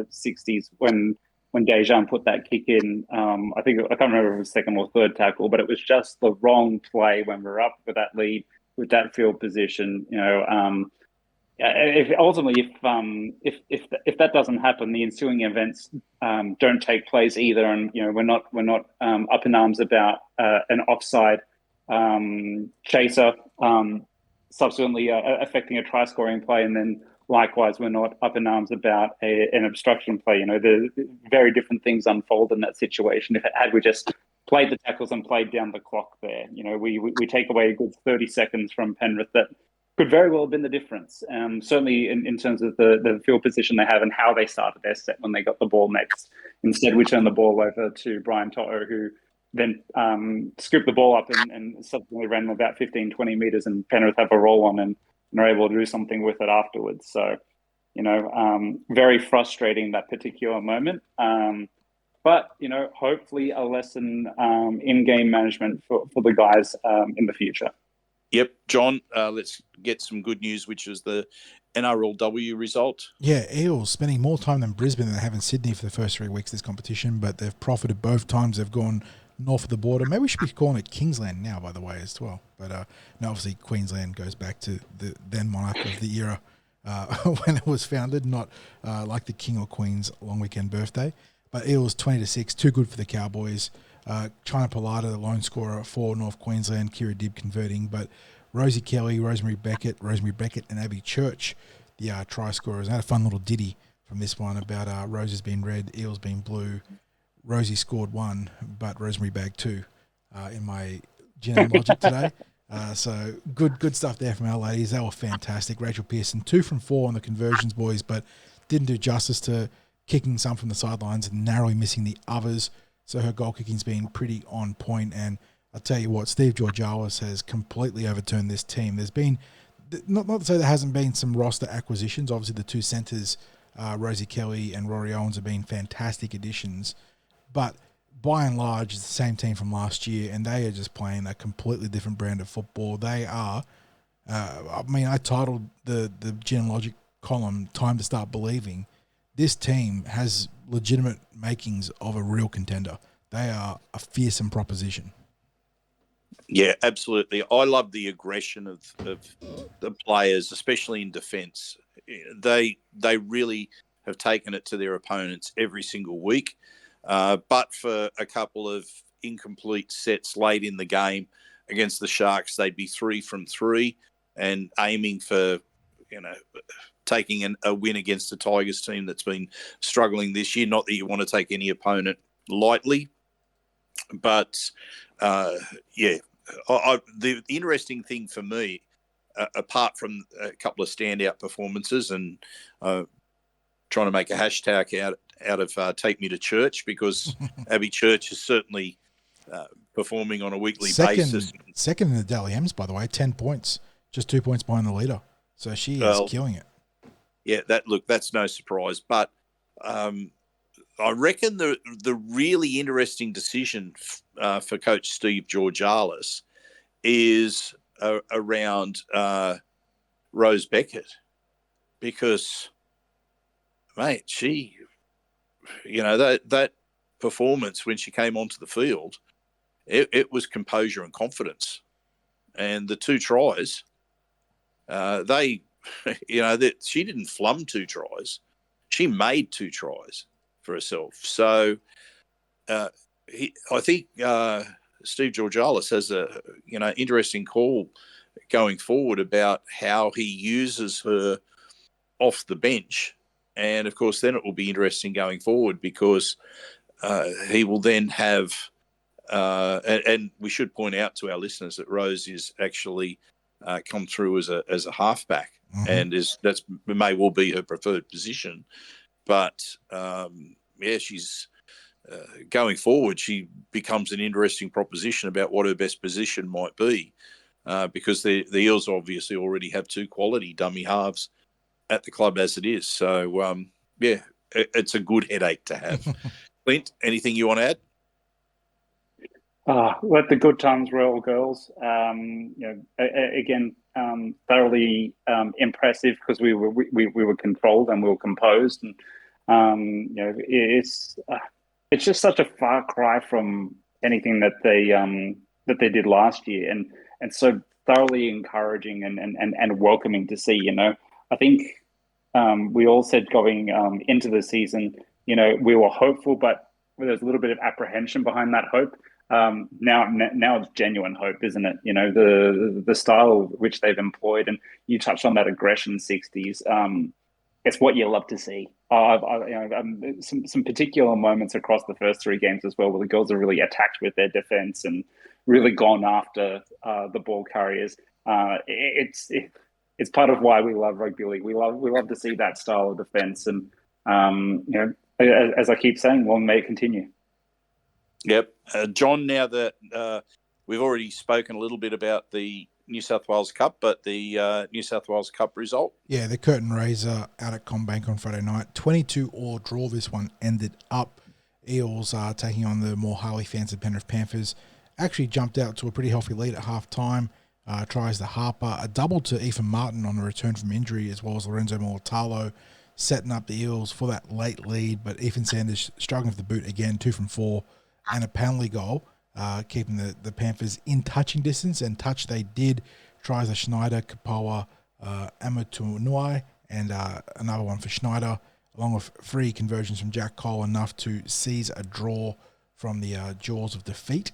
Sixties, when Dejan put that kick in. I can't remember if it was second or third tackle, but it was just the wrong play when we were up with that lead, with that field position. If that doesn't happen, the ensuing events don't take place either, and we're not up in arms about an offside chaser subsequently affecting a try scoring play, and then likewise we're not up in arms about an obstruction play. The very different things unfold in that situation. Had we just played the tackles and played down the clock there, we take away a good 30 seconds from Penrith that could very well have been the difference. Certainly in terms of the field position they have and how they started their set when they got the ball next. Instead, we turned the ball over to Brian To'o, who then scooped the ball up and subsequently ran about 15, 20 metres, and Penrith have a roll on and are able to do something with it afterwards. So, very frustrating, that particular moment. But, hopefully a lesson in game management for the guys in the future. Yep. John, let's get some good news, which is the NRLW result. Yeah, Eels spending more time than Brisbane than they have in Sydney for the first 3 weeks of this competition, but they've profited both times they've gone north of the border. Maybe we should be calling it Kingsland now, by the way, as well. But no, obviously Queensland goes back to the then monarch of the era when it was founded, not like the King or Queen's long weekend birthday. But Eels 20-6, too good for the Cowboys. China Palata, the lone scorer for North Queensland, Kira Dibb converting, but Rosie Kelly, Rosemary Beckett, and Abby Church, the try scorers. I had a fun little ditty from this one about Roses being red, Eels being blue. Rosie scored 1, but Rosemary bagged 2 in my gin and logic today. So good stuff there from our ladies. They were fantastic. Rachel Pearson, 2 from 4 on the conversions, boys, but didn't do justice to kicking some from the sidelines and narrowly missing the others. So her goal kicking's been pretty on point. And I'll tell you what, Steve Georgialis has completely overturned this team. There's been, not to say there hasn't been some roster acquisitions. Obviously, the 2 centres, Rosie Kelly and Rory Owens, have been fantastic additions. But by and large, it's the same team from last year, and they are just playing a completely different brand of football. They are, I titled the Gin Logic column, Time to Start Believing. This team has legitimate makings of a real contender. They are a fearsome proposition. Yeah, absolutely. I love the aggression of the players, especially in defence. They really have taken it to their opponents every single week. But for a couple of incomplete sets late in the game against the Sharks, they'd be 3 from 3 and aiming for, taking a win against a Tigers team that's been struggling this year. Not that you want to take any opponent lightly, but the interesting thing for me, apart from a couple of standout performances and trying to make a hashtag out of Take Me to Church, because Abby Church is certainly performing on a weekly basis. Second in the Dally M's, by the way, 10 points, just 2 points behind the leader. So she is Well, killing it. Yeah, that's no surprise. But I reckon the really interesting decision for Coach Steve Georgalis is around Rose Beckett, because, mate, she, that performance when she came onto the field, it was composure and confidence, and the two tries, they, that she didn't flum two tries, she made two tries for herself. So I think Steve Georgalis has a interesting call going forward about how he uses her off the bench, and of course then it will be interesting going forward because he will then have and we should point out to our listeners that Rose is actually come through as a halfback, and that's may well be her preferred position. But she's going forward. She becomes an interesting proposition about what her best position might be, because the Eels obviously already have two quality dummy halves at the club as it is. So it's a good headache to have. Clint, anything you want to add? Let the good times roll, girls. Again, thoroughly impressive because we were controlled and we were composed, and it's just such a far cry from anything that they did last year, and so thoroughly encouraging and welcoming to see. I think we all said going into the season, we were hopeful, but there's a little bit of apprehension behind that hope. Now it's genuine hope, isn't it? The style which they've employed, and you touched on that aggression, Sixties. It's what you love to see. Some particular moments across the first three games as well, where the girls are really attacked with their defense and really gone after the ball carriers. It's part of why we love rugby league. We love to see that style of defense, and as I keep saying, long may it continue. Yep. John, now that we've already spoken a little bit about the New South Wales Cup, but the New South Wales Cup result? Yeah, the curtain raiser out at Combank on Friday night. 22-all draw this one ended up. Eels are taking on the more highly fancied Penrith Panthers. Actually jumped out to a pretty healthy lead at half-time. Tries to Harper. A double to Ethan Martin on a return from injury, as well as Lorenzo Mulatalo, setting up the Eels for that late lead. But Ethan Sanders struggling with the boot again, 2 from 4. And a penalty goal, keeping the Panthers in touching distance, and touch they did. Tries to Schneider, Kapoa, Amatunui, and another one for Schneider, along with 3 conversions from Jack Cole, enough to seize a draw from the jaws of defeat.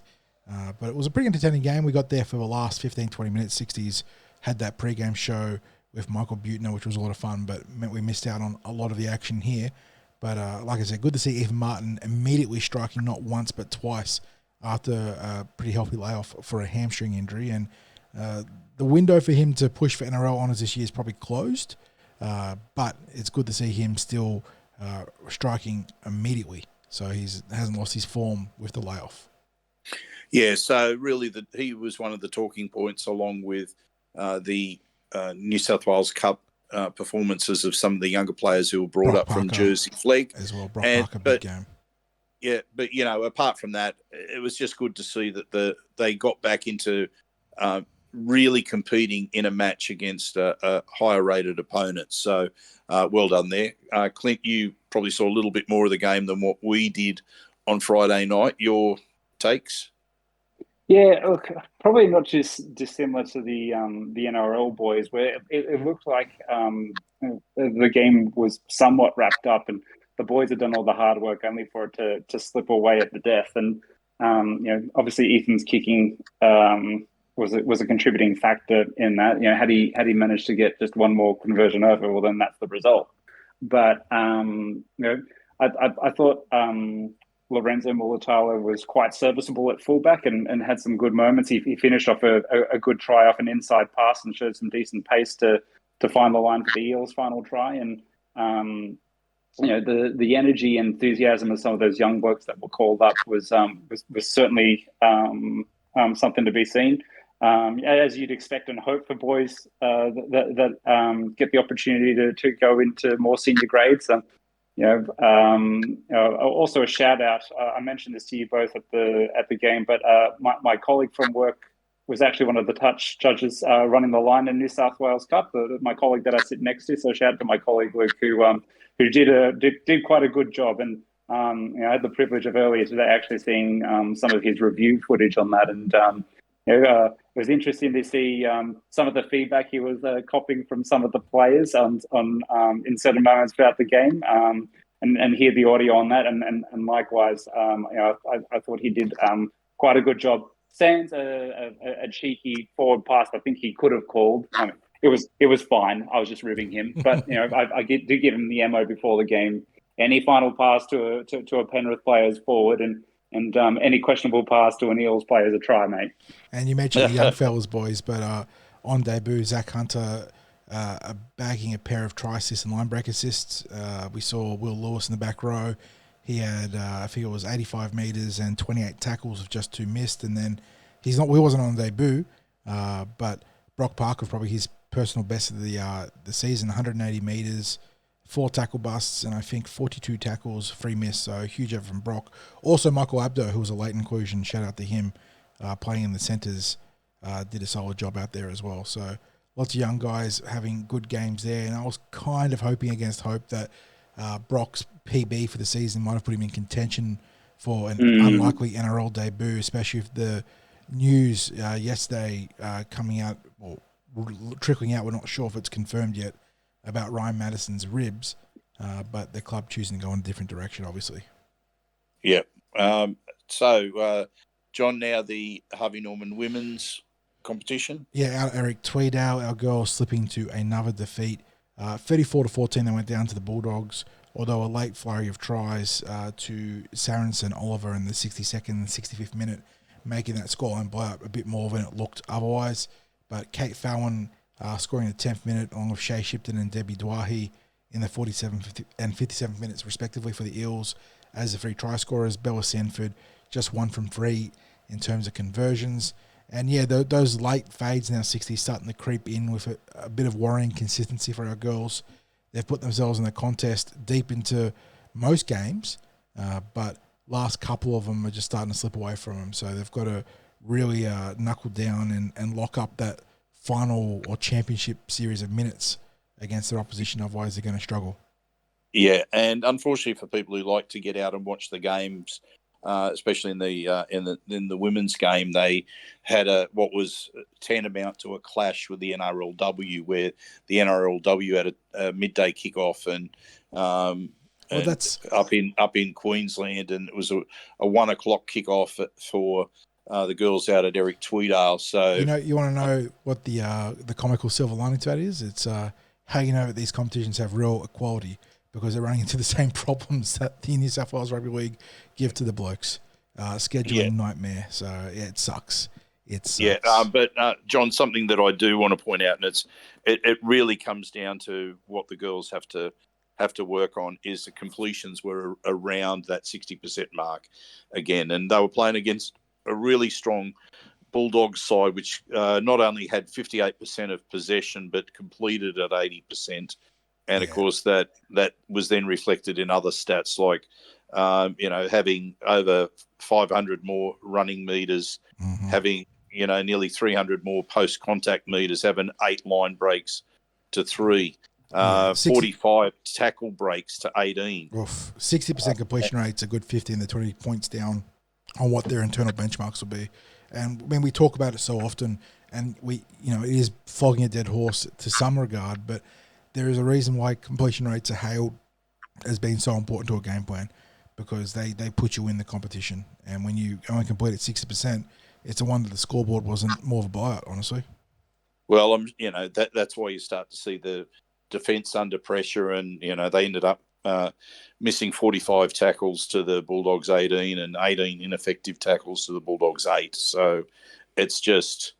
But it was a pretty entertaining game. We got there for the last 15-20 minutes. Sixties had that pre-game show with Michael Butner, which was a lot of fun, but meant we missed out on a lot of the action here. But like I said, good to see Ethan Martin immediately striking not once but twice after a pretty healthy layoff for a hamstring injury. And the window for him to push for NRL honours this year is probably closed, but it's good to see him still striking immediately. So he hasn't lost his form with the layoff. Yeah, so really he was one of the talking points, along with the New South Wales Cup performances of some of the younger players who were brought Brock up Parker from Jersey Flegg. as well. Brock Parker, big game. Yeah, but apart from that, it was just good to see that they got back into really competing in a match against a higher rated opponent. So well done there. Clint, you probably saw a little bit more of the game than what we did on Friday night. Your takes? Yeah, look, probably not just dissimilar to the NRL boys, where it looked like the game was somewhat wrapped up, and the boys had done all the hard work only for it to slip away at the death. And obviously Ethan's kicking was a contributing factor in that. Had he managed to get just one more conversion over, well, then that's the result. But I thought Lorenzo Mulatalo was quite serviceable at fullback and had some good moments. He finished off a good try off an inside pass and showed some decent pace to find the line for the Eels' final try. And the energy and enthusiasm of some of those young blokes that were called up was certainly something to be seen. as you'd expect and hope for boys that get the opportunity to go into more senior grades. Also a shout out. I mentioned this to you both at the game, but my colleague from work was actually one of the touch judges running the line in New South Wales Cup. My colleague that I sit next to. So shout out to my colleague Luke, who did quite a good job. And I had the privilege of earlier today actually seeing some of his review footage on that, and it was interesting to see some of the feedback he was copying from some of the players on in certain moments throughout the game, and hear the audio on that. And likewise, I thought he did quite a good job. Sans a cheeky forward pass, I think he could have called. It was fine. I was just ribbing him, but I did give him the ammo before the game. Any final pass to a Penrith player is forward, and any questionable pass to an Eels player is a try, mate. And you mentioned the young fellas, boys, but on debut, Zach Hunter bagging a pair of try assists and line break assists. We saw Will Lewis in the back row. He had, I think it was 85 metres and 28 tackles of just 2 missed. And then he wasn't on debut, but Brock Parker, probably his personal best of the season, 180 metres, 4 tackle busts, and I think 42 tackles, 3 miss. So huge effort from Brock. Also, Michael Abdo, who was a late inclusion, shout out to him, playing in the centres, did a solid job out there as well. So lots of young guys having good games there. And I was kind of hoping against hope that Brock's PB for the season might have put him in contention for an unlikely NRL debut, especially if the news yesterday coming out, or trickling out, we're not sure if it's confirmed yet, about Ryan Madison's ribs, but the club choosing to go in a different direction, obviously. Yeah. So, John, now the Harvey Norman women's competition. Yeah, our Eric Tweedale, our girls slipping to another defeat. 34-14, they went down to the Bulldogs, although a late flurry of tries to Saracen and Oliver in the 62nd and 65th minute, making that scoreline blow up a bit more than it looked otherwise. But Kate Fallon scoring in the 10th minute, along with Shay Shipton and Debbie Dwahi in the 47th and 57th minutes, respectively, for the Eels as the free try scorers. Bella Sanford just 1 from 3 in terms of conversions. And yeah, those late fades now, 60s, starting to creep in with a bit of worrying consistency for our girls. They've put themselves in the contest deep into most games, but last couple of them are just starting to slip away from them. So they've got to really knuckle down and lock up that final or championship series of minutes against their opposition. Otherwise, they're going to struggle. Yeah, and unfortunately for people who like to get out and watch the games, especially in the women's game, they had what was tantamount to a clash with the NRLW, where the NRLW had a midday kickoff that's up in Queensland, and it was a 1 o'clock kickoff for the girls out at Eric Tweedale. So you want to know what the comical silver lining to that is? It's how you know that these competitions have real equality, because they're running into the same problems that the New South Wales Rugby League give to the blokes. Scheduling nightmare. So yeah, it sucks. It sucks. Yeah, but John, something that I do want to point out, and it really comes down to what the girls have to work on, is the completions were around that 60% mark again, and they were playing against a really strong Bulldogs side, which not only had 58% of possession but completed at 80%. And of course, that was then reflected in other stats like, having over 500 more running meters, having, nearly 300 more post-contact meters, having 8 line breaks to 3, 45 tackle breaks to 18. 60% completion rate's a good 15 to 20 points down on what their internal benchmarks will be. And when we talk about it so often, and it is flogging a dead horse to some regard, but there is a reason why completion rates are hailed as being so important to a game plan, because they put you in the competition. And when you only complete at 60%, it's a wonder the scoreboard wasn't more of a blowout, honestly. Well, that's why you start to see the defence under pressure, and they ended up missing 45 tackles to the Bulldogs 18 and 18 ineffective tackles to the Bulldogs 8. So it's just,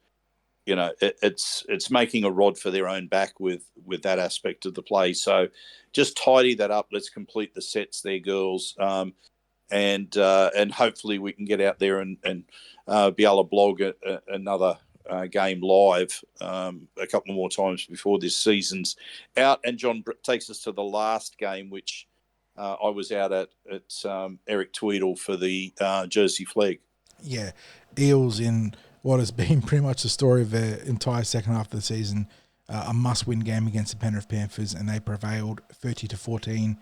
it's making a rod for their own back with that aspect of the play. So just tidy that up. Let's complete the sets there, girls. And hopefully we can get out there and be able to blog another game live a couple more times before this season's out. And John takes us to the last game, which I was out at Eric Tweedle for the Jersey Flag. Yeah, Eels in what has been pretty much the story of their entire second half of the season, a must-win game against the Penrith Panthers, and they prevailed 30-14.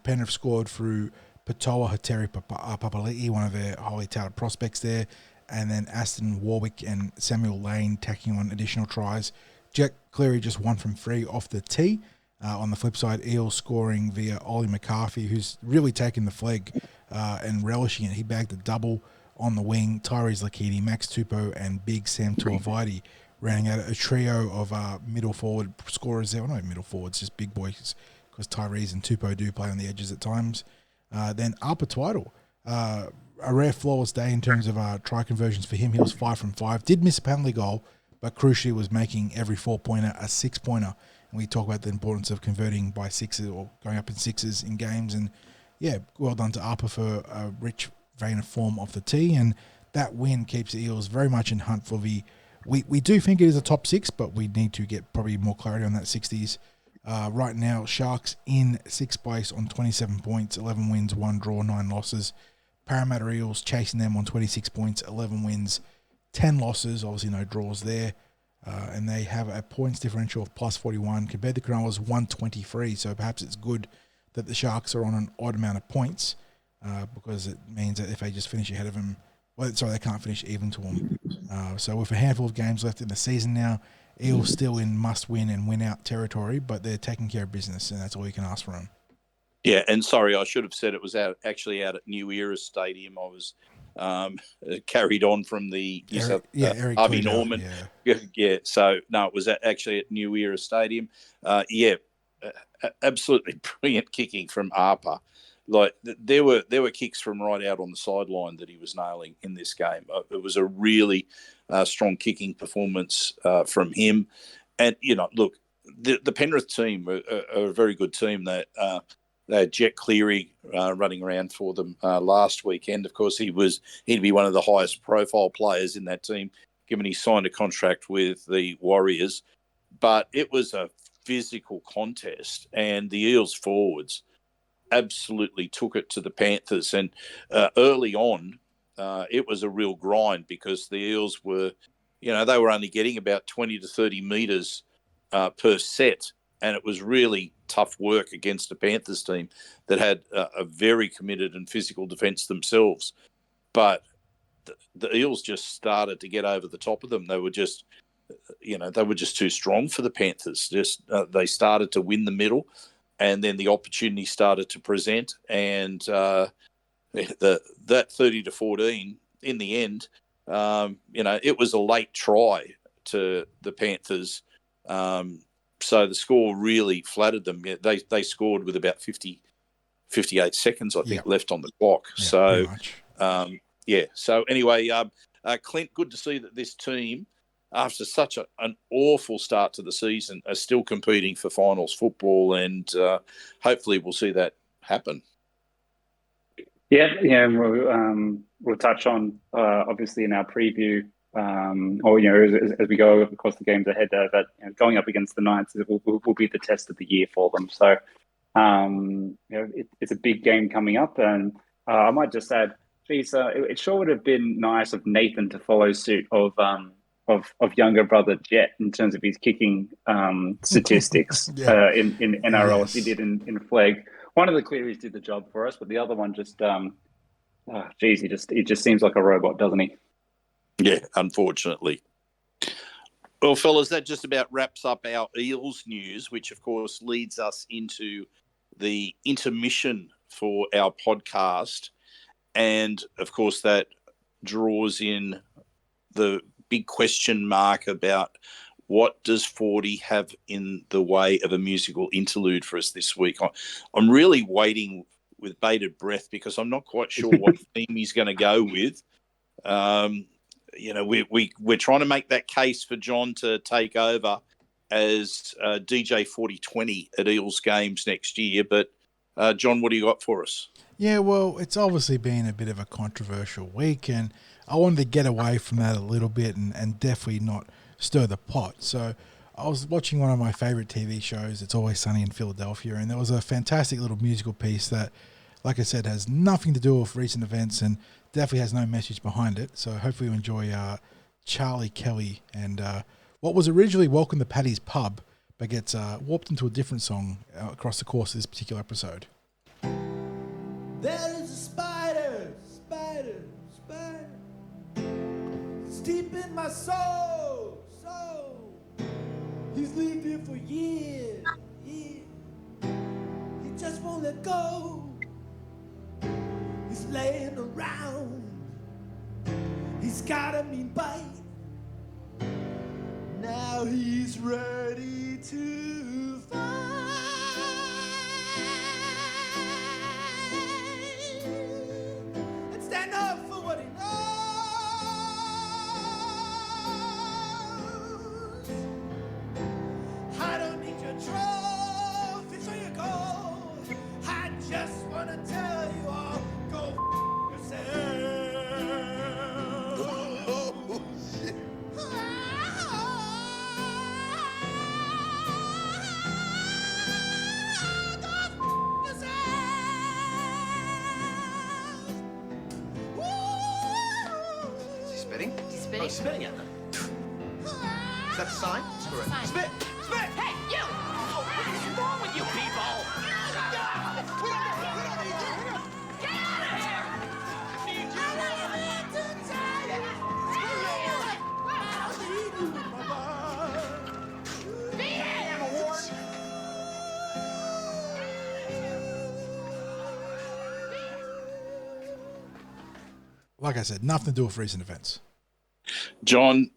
Penrith scored through Patoa Hateri Papali'i, one of their highly touted prospects there, and then Aston Warwick and Samuel Lane tacking on additional tries. Jack Cleary just 1 from 3 off the tee. On the flip side, Eels scoring via Ollie McCarthy, who's really taken the flag and relishing it. He bagged a double on the wing. Tyrese Lakini, Max Tupou, and Big Sam Tuivasa rounding out a trio of middle forward scorers there. Well, not middle forwards, just big boys, because Tyrese and Tupou do play on the edges at times. Then Arpa Twiddle, a rare flawless day in terms of try conversions for him. He was 5 from 5. Did miss a penalty goal, but crucially was making every 4-pointer a 6-pointer. And we talk about the importance of converting by sixes or going up in sixes in games. And yeah, well done to Arpa for a rich vein of form off the tee. And that win keeps the Eels very much in hunt for the... We do think it is a top 6, but we need to get probably more clarity on that 60s. Right now, Sharks in 6th place on 27 points, 11 wins, 1 draw, 9 losses. Parramatta Eels chasing them on 26 points, 11 wins, 10 losses, obviously no draws there. And they have a points differential of plus 41 compared to Cronulla's 123. So perhaps it's good that the Sharks are on an odd amount of points because it means that if they just finish ahead of them, they can't finish even to them. So with a handful of games left in the season now, Eels still in must-win and win-out territory, but they're taking care of business, and that's all you can ask for them. Yeah, and sorry, I should have said it was actually out at New Era Stadium. I was carried on from the Eric Harvey Norman. Yeah. So no, it was actually at New Era Stadium. Absolutely brilliant kicking from Arpa. Like there were kicks from right out on the sideline that he was nailing in this game. It was a really strong kicking performance from him. And look, the Penrith team are a very good team. That they had Jet Cleary running around for them last weekend. Of course, he'd be one of the highest profile players in that team, given he signed a contract with the Warriors. But it was a physical contest, and the Eels forwards absolutely took it to the Panthers. And early on, it was a real grind because the Eels were, they were only getting about 20 to 30 metres per set. And it was really tough work against a Panthers team that had a very committed and physical defence themselves. But the Eels just started to get over the top of them. They were just, too strong for the Panthers. They started to win the middle, and then the opportunity started to present. And that 30-14 in the end, it was a late try to the Panthers. So the score really flattered them. They scored with about 58 seconds, I think, left on the clock. So, So anyway, Clint, good to see that this team, after such an awful start to the season, are still competing for finals football, and hopefully we'll see that happen. Yeah, we'll touch on obviously in our preview. As we go across the games ahead, that going up against the Knights will be the test of the year for them. So, it's a big game coming up, and I might just add, it sure would have been nice of Nathan to follow suit of younger brother Jet in terms of his kicking statistics in NRL as he did in flag. One of the Clearys did the job for us, but the other one just, he just seems like a robot, doesn't he? Yeah, unfortunately. Well, fellas, that just about wraps up our Eels news, which, of course, leads us into the intermission for our podcast. And, of course, that draws in the big question mark about what does 40 have in the way of a musical interlude for us this week. I'm really waiting with bated breath because I'm not quite sure what theme he's going to go with. We're trying to make that case for John to take over as DJ 4020 at Eels games next year. But, John, what do you got for us? Yeah, well, it's obviously been a bit of a controversial week, and I wanted to get away from that a little bit and definitely not stir the pot. So I was watching one of my favorite TV shows, It's Always Sunny in Philadelphia, and there was a fantastic little musical piece that, like I said, has nothing to do with recent events and definitely has no message behind it. So hopefully you enjoy Charlie Kelly and what was originally Welcome to Paddy's Pub, but gets warped into a different song across the course of this particular episode. There is a spider, it's deep in my soul. He's lived here for years. He just won't let go. He's laying around. He's got a mean bite. Now he's ready to fight. And stand up for what he knows. I don't need your trophy, so you go. I just wanna tell you all, go yourself. Oh, shit. Spitting? He's spitting. Oh, spitting at them. Is that the sign? It's correct. Sign. Spit! Spit! Hey, you! Oh, what is wrong with you people? Get out of here! Like I said, nothing to do with recent events. John,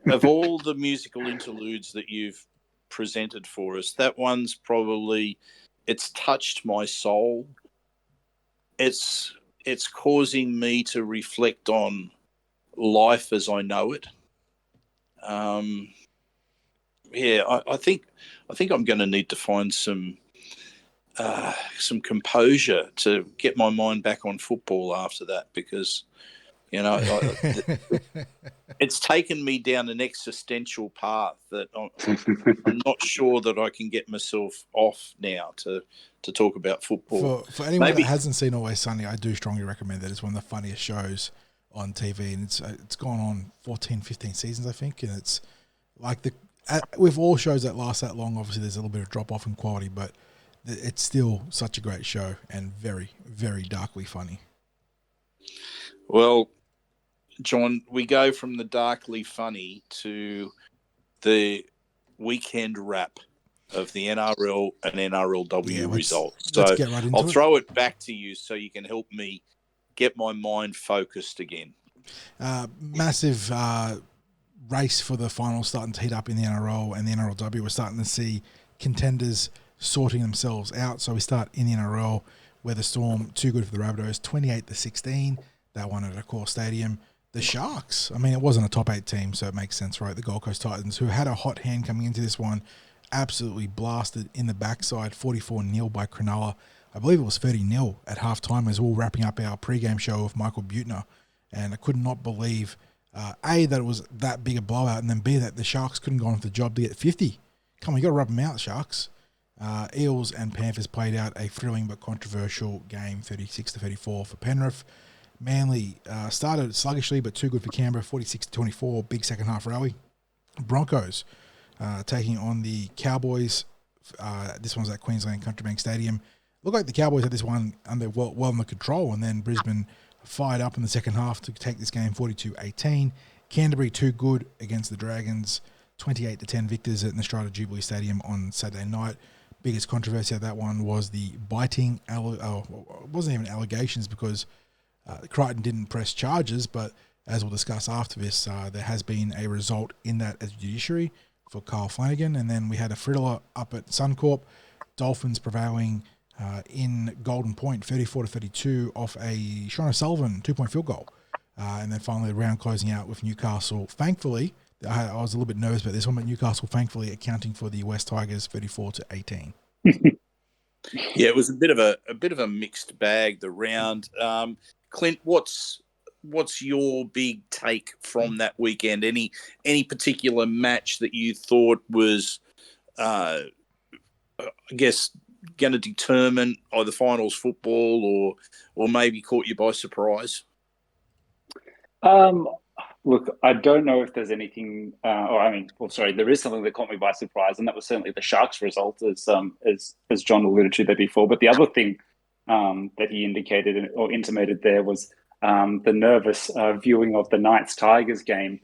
of all the musical interludes that you've presented for us, that one's probably, it's touched my soul. It's causing me to reflect on life as I know it. I think I'm going to need to find some composure to get my mind back on football after that, because it's taken me down an existential path that I'm not sure that I can get myself off now to talk about football. For anyone that hasn't seen Always Sunny, I do strongly recommend that. It's one of the funniest shows on TV, and it's gone on 14, 15 seasons, I think, and it's like with all shows that last that long, obviously there's a little bit of drop off in quality, but it's still such a great show and very, very darkly funny. Well, John, we go from the darkly funny to the weekend wrap of the NRL and NRLW results. Let's get right into I'll throw it back to you so you can help me get my mind focused again. Massive race for the finals starting to heat up in the NRL and the NRLW. We're starting to see contenders sorting themselves out. So we start in the NRL, where the Storm, too good for the Rabbitohs, 28-16. That one at Accor Stadium. The Sharks, I mean, it wasn't a top 8 team, so it makes sense, right? The Gold Coast Titans, who had a hot hand coming into this one, absolutely blasted in the backside, 44-0 by Cronulla. I believe it was 30-0 at halftime as we were wrapping up our pre-game show with Michael Butner. And I could not believe, A, that it was that big a blowout, and then B, that the Sharks couldn't go on with the job to get 50. Come on, you got to rub them out, Sharks. Eels and Panthers played out a thrilling but controversial game, 36-34 for Penrith. Manly started sluggishly, but too good for Canberra, 46-24, big second half rally. Broncos taking on the Cowboys. This one's at Queensland Country Bank Stadium. Looked like the Cowboys had this one well under control, and then Brisbane fired up in the second half to take this game 42-18. Canterbury too good against the Dragons, 28-10 victors at Nostrada Jubilee Stadium on Saturday night. Biggest controversy of that one was the biting. It wasn't even allegations because Crichton didn't press charges, but as we'll discuss after this, there has been a result in that as judiciary for Kyle Flanagan. And then we had a thriller up at Suncorp, Dolphins prevailing in Golden Point, 34-32 off a Sean O'Sullivan 2-point field goal. And then finally the round closing out with Newcastle. Thankfully, I was a little bit nervous about this one, but Newcastle thankfully accounting for the West Tigers 34-18. Yeah, it was a bit of a mixed bag, the round. Clint, what's what's your big take from that weekend? Any particular match that you thought was, I guess, going to determine either finals football or maybe caught you by surprise? Look, I don't know if there's anything, there is something that caught me by surprise, and that was certainly the Sharks result, as John alluded to there before. But the other thing that he indicated or intimated there was the nervous viewing of the Knights Tigers game.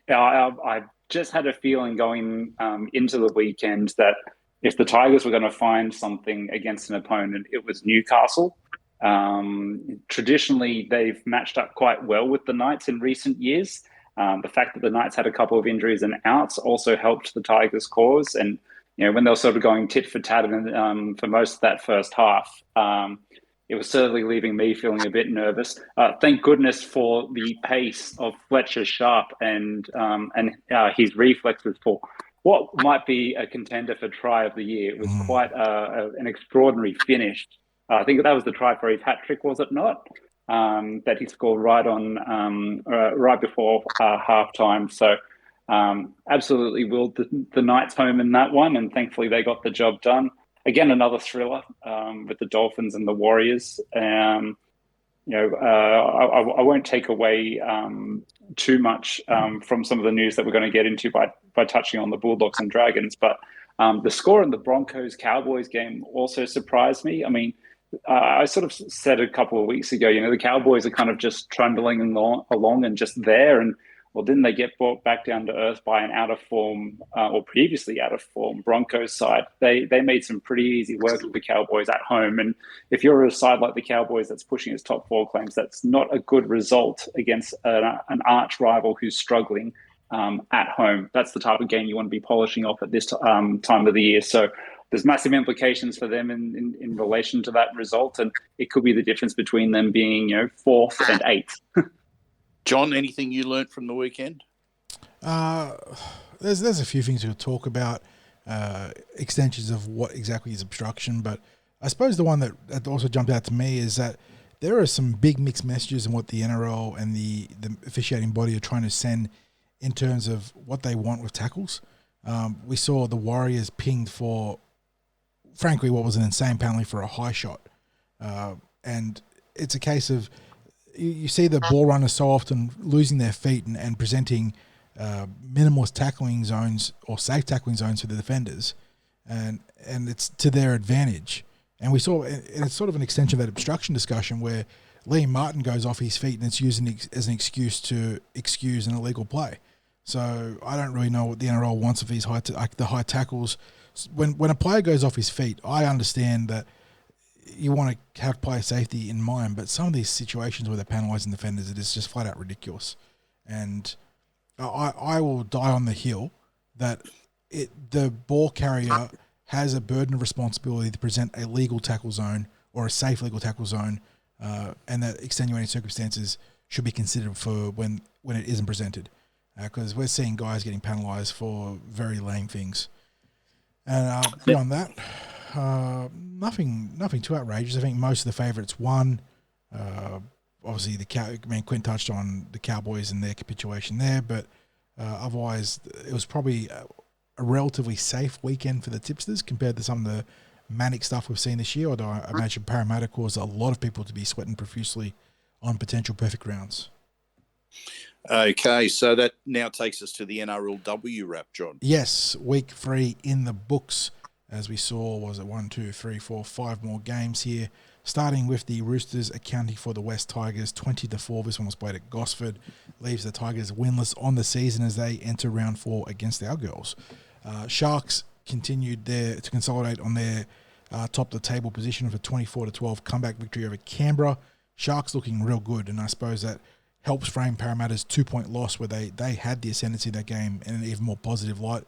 I just had a feeling going into the weekend that if the Tigers were going to find something against an opponent, it was Newcastle. Traditionally, they've matched up quite well with the Knights in recent years. The fact that the Knights had a couple of injuries and outs also helped the Tigers' cause. And when they were sort of going tit for tat for most of that first half, it was certainly leaving me feeling a bit nervous. Thank goodness for the pace of Fletcher Sharp and his reflexes for what might be a contender for try of the year. It was quite an extraordinary finish. I think that was the try for his hat trick, was it not? That he scored right before halftime. So absolutely willed the Knights home in that one, and thankfully they got the job done. Again, another thriller with the Dolphins and the Warriors. I won't take away too much from some of the news that we're going to get into by touching on the Bulldogs and Dragons, but the score in the Broncos-Cowboys game also surprised me. I mean, I sort of said a couple of weeks ago, the Cowboys are kind of just trundling along and just there. And, well, didn't they get brought back down to earth by an out of form or previously out of form Broncos side? They made some pretty easy work with the Cowboys at home. And if you're a side like the Cowboys that's pushing its top four claims, that's not a good result against an arch rival who's struggling at home. That's the type of game you want to be polishing off at this time of the year. So there's massive implications for them in relation to that result, and it could be the difference between them being, fourth and eighth. John, anything you learnt from the weekend? There's a few things to talk about, extensions of what exactly is obstruction, but I suppose the one that also jumped out to me is that there are some big mixed messages in what the NRL and the officiating body are trying to send in terms of what they want with tackles. We saw the Warriors pinged for, frankly, what was an insane penalty for a high shot. And it's a case of you see the ball runners so often losing their feet and presenting minimalist tackling zones or safe tackling zones for the defenders, and it's to their advantage. And we saw, and it's sort of an extension of that obstruction discussion where Liam Martin goes off his feet and it's used as an excuse to excuse an illegal play. So I don't really know what the NRL wants of these the high tackles. When a player goes off his feet, I understand that you want to have player safety in mind, but some of these situations where they're penalising defenders, it is just flat out ridiculous. And I will die on the hill that the ball carrier has a burden of responsibility to present a legal tackle zone or a safe legal tackle zone, and that extenuating circumstances should be considered for when it isn't presented. Because we're seeing guys getting penalised for very lame things. And beyond that, nothing too outrageous. I think most of the favourites won. Obviously, Clint touched on the Cowboys and their capitulation there, but otherwise, it was probably a relatively safe weekend for the tipsters compared to some of the manic stuff we've seen this year, although I imagine Parramatta caused a lot of people to be sweating profusely on potential perfect rounds. Okay, so that now takes us to the NRLW wrap, John. Yes, week 3 in the books. As we saw, was it 1, 2, 3, 4, 5 more games here. Starting with the Roosters accounting for the West Tigers 20-4. This one was played at Gosford. Leaves the Tigers winless on the season as they enter round 4 against our girls. Sharks continued to consolidate on their top of the table position of a 24-12 comeback victory over Canberra. Sharks looking real good, and I suppose that helps frame Parramatta's 2-point loss where they had the ascendancy in that game in an even more positive light.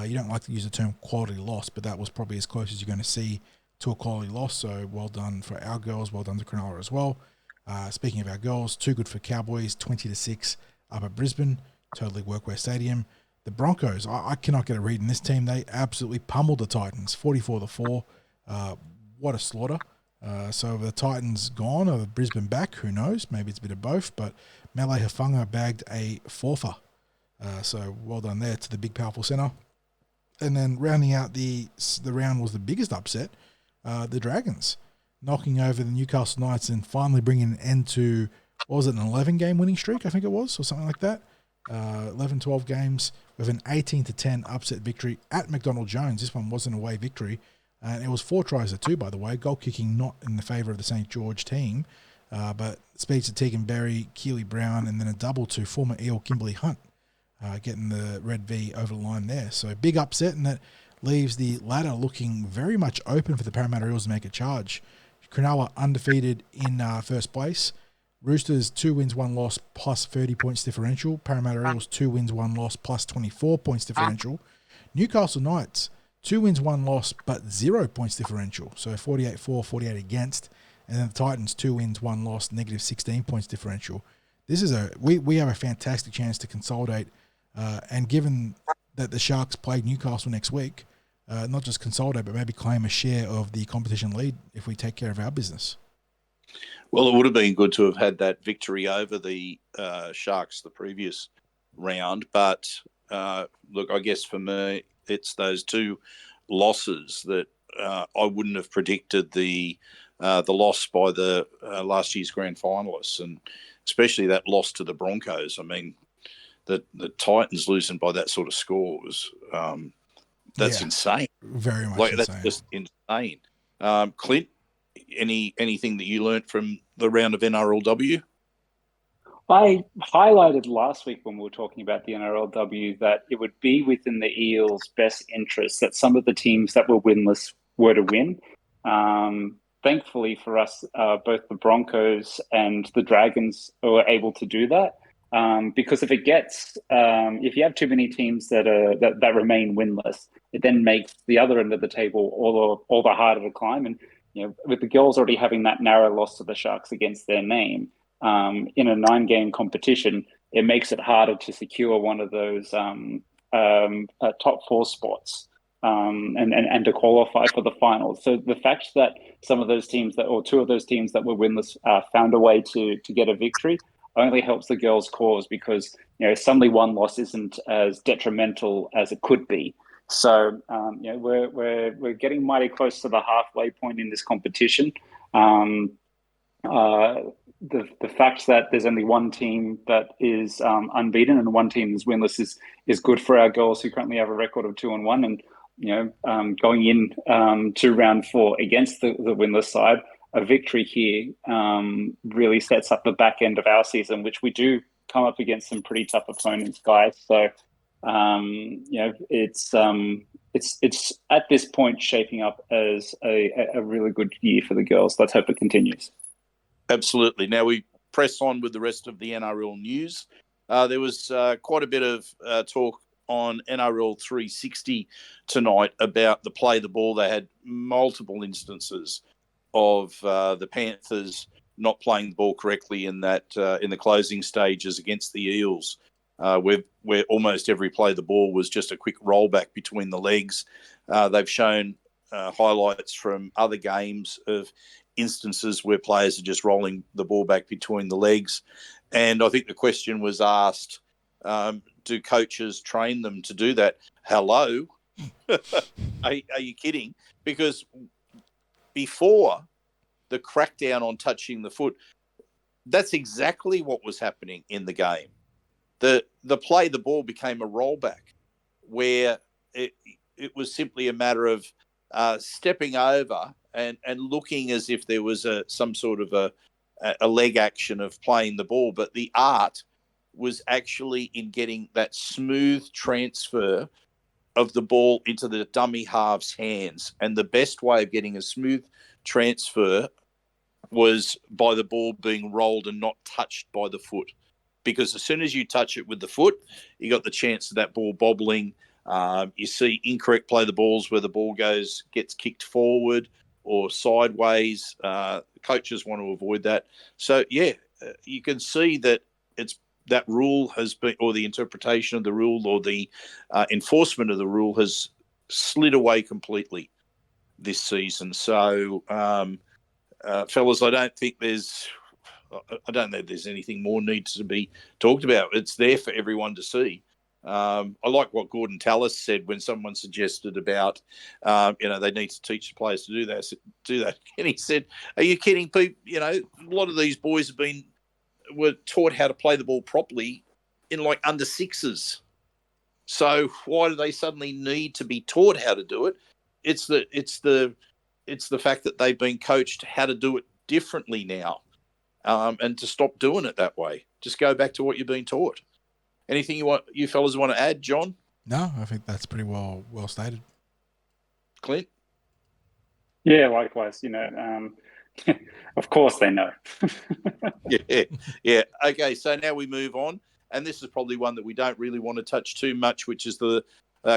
You don't like to use the term quality loss, but that was probably as close as you're going to see to a quality loss. So well done for our girls, well done to Cronulla as well. Speaking of our girls, too good for Cowboys, 20-6 up at Brisbane, totally Workwear Stadium. The Broncos, I cannot get a read in this team. They absolutely pummeled the Titans, 44-4. What a slaughter. So the Titans gone, or the Brisbane back, who knows? Maybe it's a bit of both, but Mele Hufanga bagged a fourfer. So well done there to the big, powerful centre. And then rounding out the round was the biggest upset, the Dragons, knocking over the Newcastle Knights and finally bringing an end to, what was it, an 11-game winning streak, I think it was, or something like that. 11, 12 games with an 18-10 upset victory at McDonald Jones. This one was an away victory. And it was 4 tries to 2, by the way. Goal kicking not in the favour of the St. George team, but speeds to Tegan Berry, Keely Brown, and then a double to former Eel Kimberley Hunt, getting the red V over the line there. So big upset, and that leaves the ladder looking very much open for the Parramatta Eels to make a charge. Cronulla undefeated in first place. Roosters 2 wins, 1 loss, plus 30 points differential. Parramatta Eels 2 wins, 1 loss, plus 24 points differential. Newcastle Knights 2 wins, 1 loss, but 0 points differential. So 48 for, 48 against. And then the Titans 2 wins, 1 loss, negative 16 points differential. This is we have a fantastic chance to consolidate. And given that the Sharks play Newcastle next week, not just consolidate, but maybe claim a share of the competition lead if we take care of our business. Well, it would have been good to have had that victory over the Sharks the previous round. But, look, I guess for me, it's those 2 losses that I wouldn't have predicted the loss by the last year's grand finalists, and especially that loss to the Broncos. I mean, the Titans losing by that sort of score was that's insane. Very much insane. That's just insane. Clint, anything that you learnt from the round of NRLW? I highlighted last week when we were talking about the NRLW that it would be within the Eels' best interest that some of the teams that were winless were to win. Thankfully for us, both the Broncos and the Dragons were able to do that. Because if you have too many teams that remain winless, it then makes the other end of the table all the harder to climb. And with the girls already having that narrow loss to the Sharks against their name, in a 9-game competition, it makes it harder to secure one of those top 4 spots and to qualify for the finals. So the fact that some of those teams or 2 of those teams that were winless found a way to get a victory only helps the girls' cause, because suddenly 1 loss isn't as detrimental as it could be. So we're getting mighty close to the halfway point in this competition. The fact that there's only 1 team that is unbeaten and 1 team is winless is good for our girls, who currently have a record of 2-1, and going in to round 4 against the winless side, a victory here really sets up the back end of our season, which we do come up against some pretty tough opponents, guys. So it's at this point shaping up as a really good year for the girls. Let's hope it continues. Absolutely. Now we press on with the rest of the NRL news. There was quite a bit of talk on NRL 360 tonight about the play the ball. They had multiple instances of the Panthers not playing the ball correctly in the closing stages against the Eels, where almost every play the ball was just a quick rollback between the legs. They've shown highlights from other games of instances where players are just rolling the ball back between the legs. And I think the question was asked, do coaches train them to do that? Hello? Are you kidding? Because before the crackdown on touching the foot, that's exactly what was happening in the game. The play the ball became a rollback where it was simply a matter of stepping over and looking as if there was some sort of a leg action of playing the ball. But the art was actually in getting that smooth transfer of the ball into the dummy half's hands. And the best way of getting a smooth transfer was by the ball being rolled and not touched by the foot. Because as soon as you touch it with the foot, you got the chance of that ball bobbling. You see incorrect play the balls where the ball gets kicked forward or sideways. Coaches want to avoid that. So, you can see that that rule has been, or the interpretation of the rule or the enforcement of the rule has slid away completely this season. So fellas, I don't think there's anything more needs to be talked about. It's there for everyone to see. I like what Gordon Tallis said when someone suggested about, they need to teach the players to do that. And he said, "Are you kidding people? A lot of these boys were taught how to play the ball properly in like under sixes. So why do they suddenly need to be taught how to do it? It's the fact that they've been coached how to do it differently now, and to stop doing it that way. Just go back to what you've been taught." Anything you fellas want to add, John? No, I think that's pretty well stated. Clint? Yeah, likewise. Of course they know. Yeah. Okay, so now we move on, and this is probably one that we don't really want to touch too much, which is the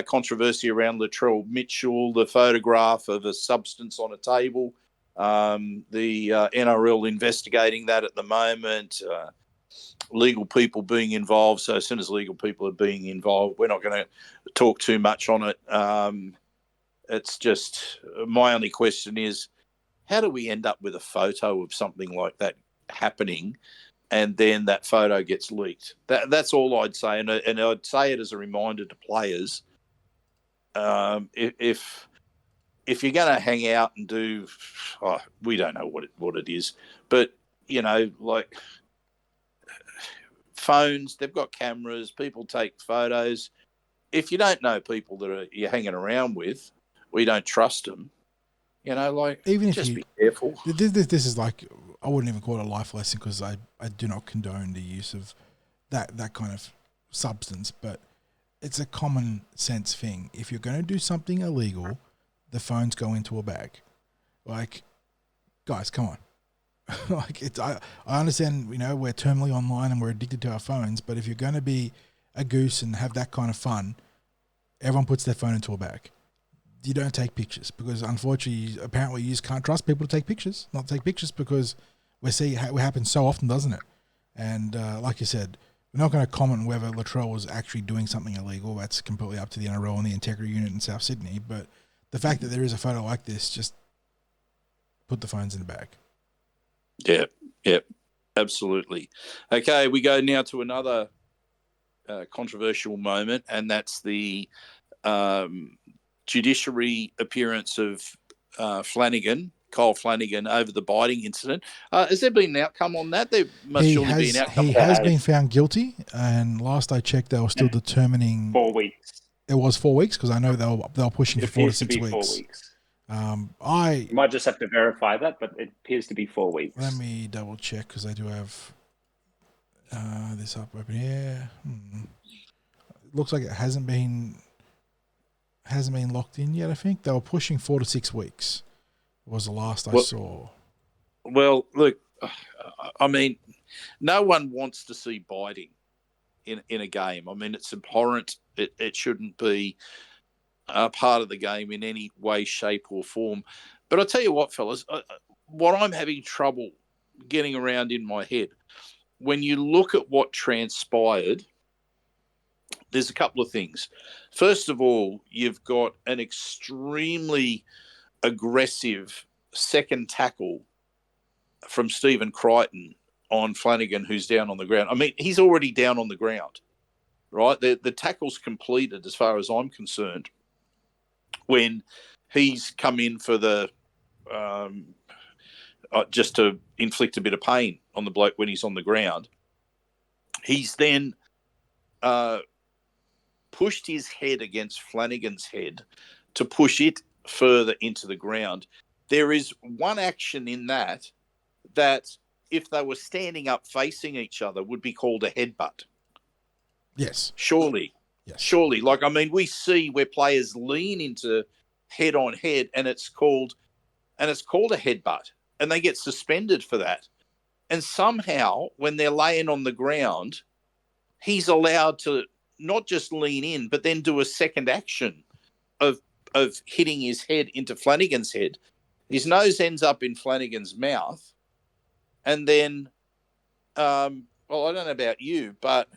controversy around Latrell Mitchell, the photograph of a substance on a table. The NRL investigating that at the moment. Legal people being involved. So as soon as legal people are being involved, we're not going to talk too much on it. It's just, my only question is, how do we end up with a photo of something like that happening, and then that photo gets leaked? That's all I'd say, and I'd say it as a reminder to players. If you're going to hang out and do, we don't know what it is, but like phones, they've got cameras, people take photos. If you don't know people that you're hanging around with, or you don't trust them, even if just be careful. This is like, I wouldn't even call it a life lesson, because I do not condone the use of that kind of substance, but it's a common sense thing. If you're going to do something illegal, the phones go into a bag. Like, guys, come on. I understand, we're terminally online and we're addicted to our phones, but if you're going to be a goose and have that kind of fun, everyone puts their phone into a bag. You don't take pictures, because unfortunately, apparently you just can't trust people to take pictures, because we see it happens so often, doesn't it? And like you said, we're not going to comment whether Latrell was actually doing something illegal. That's completely up to the NRL and the integrity unit in South Sydney. But the fact that there is a photo like this, just put the phones in the bag. Yeah, absolutely. Okay, we go now to another controversial moment, and that's the judiciary appearance of Kyle Flanagan, over the biting incident. Has there been an outcome on that? There must surely be an outcome. He has been found guilty, and last I checked, they were still determining 4 weeks. It was 4 weeks, because I know they were pushing for 4 to 6 weeks. 4 weeks. You might just have to verify that, but it appears to be 4 weeks. Let me double check, because I do have this up open here. It looks like it hasn't been locked in yet. I think they were pushing 4 to 6 weeks. Was the last I saw. Well, look, I mean, no one wants to see biting in a game. I mean, it's abhorrent. It shouldn't be a part of the game in any way, shape, or form. But I'll tell you what, fellas, what I'm having trouble getting around in my head, when you look at what transpired, there's a couple of things. First of all, you've got an extremely aggressive second tackle from Stephen Crichton on Flanagan, who's down on the ground. I mean, he's already down on the ground, right? The tackle's completed as far as I'm concerned when he's come in for the just to inflict a bit of pain on the bloke when he's on the ground. He's then pushed his head against Flanagan's head to push it further into the ground. There is one action in that if they were standing up facing each other would be called a headbutt. Yes. Surely. Yes. Surely. Like, I mean, we see where players lean into head on head and it's called a headbutt, and they get suspended for that. And somehow when they're laying on the ground, he's allowed to not just lean in, but then do a second action of hitting his head into Flanagan's head. His nose ends up in Flanagan's mouth. And then, I don't know about you, but...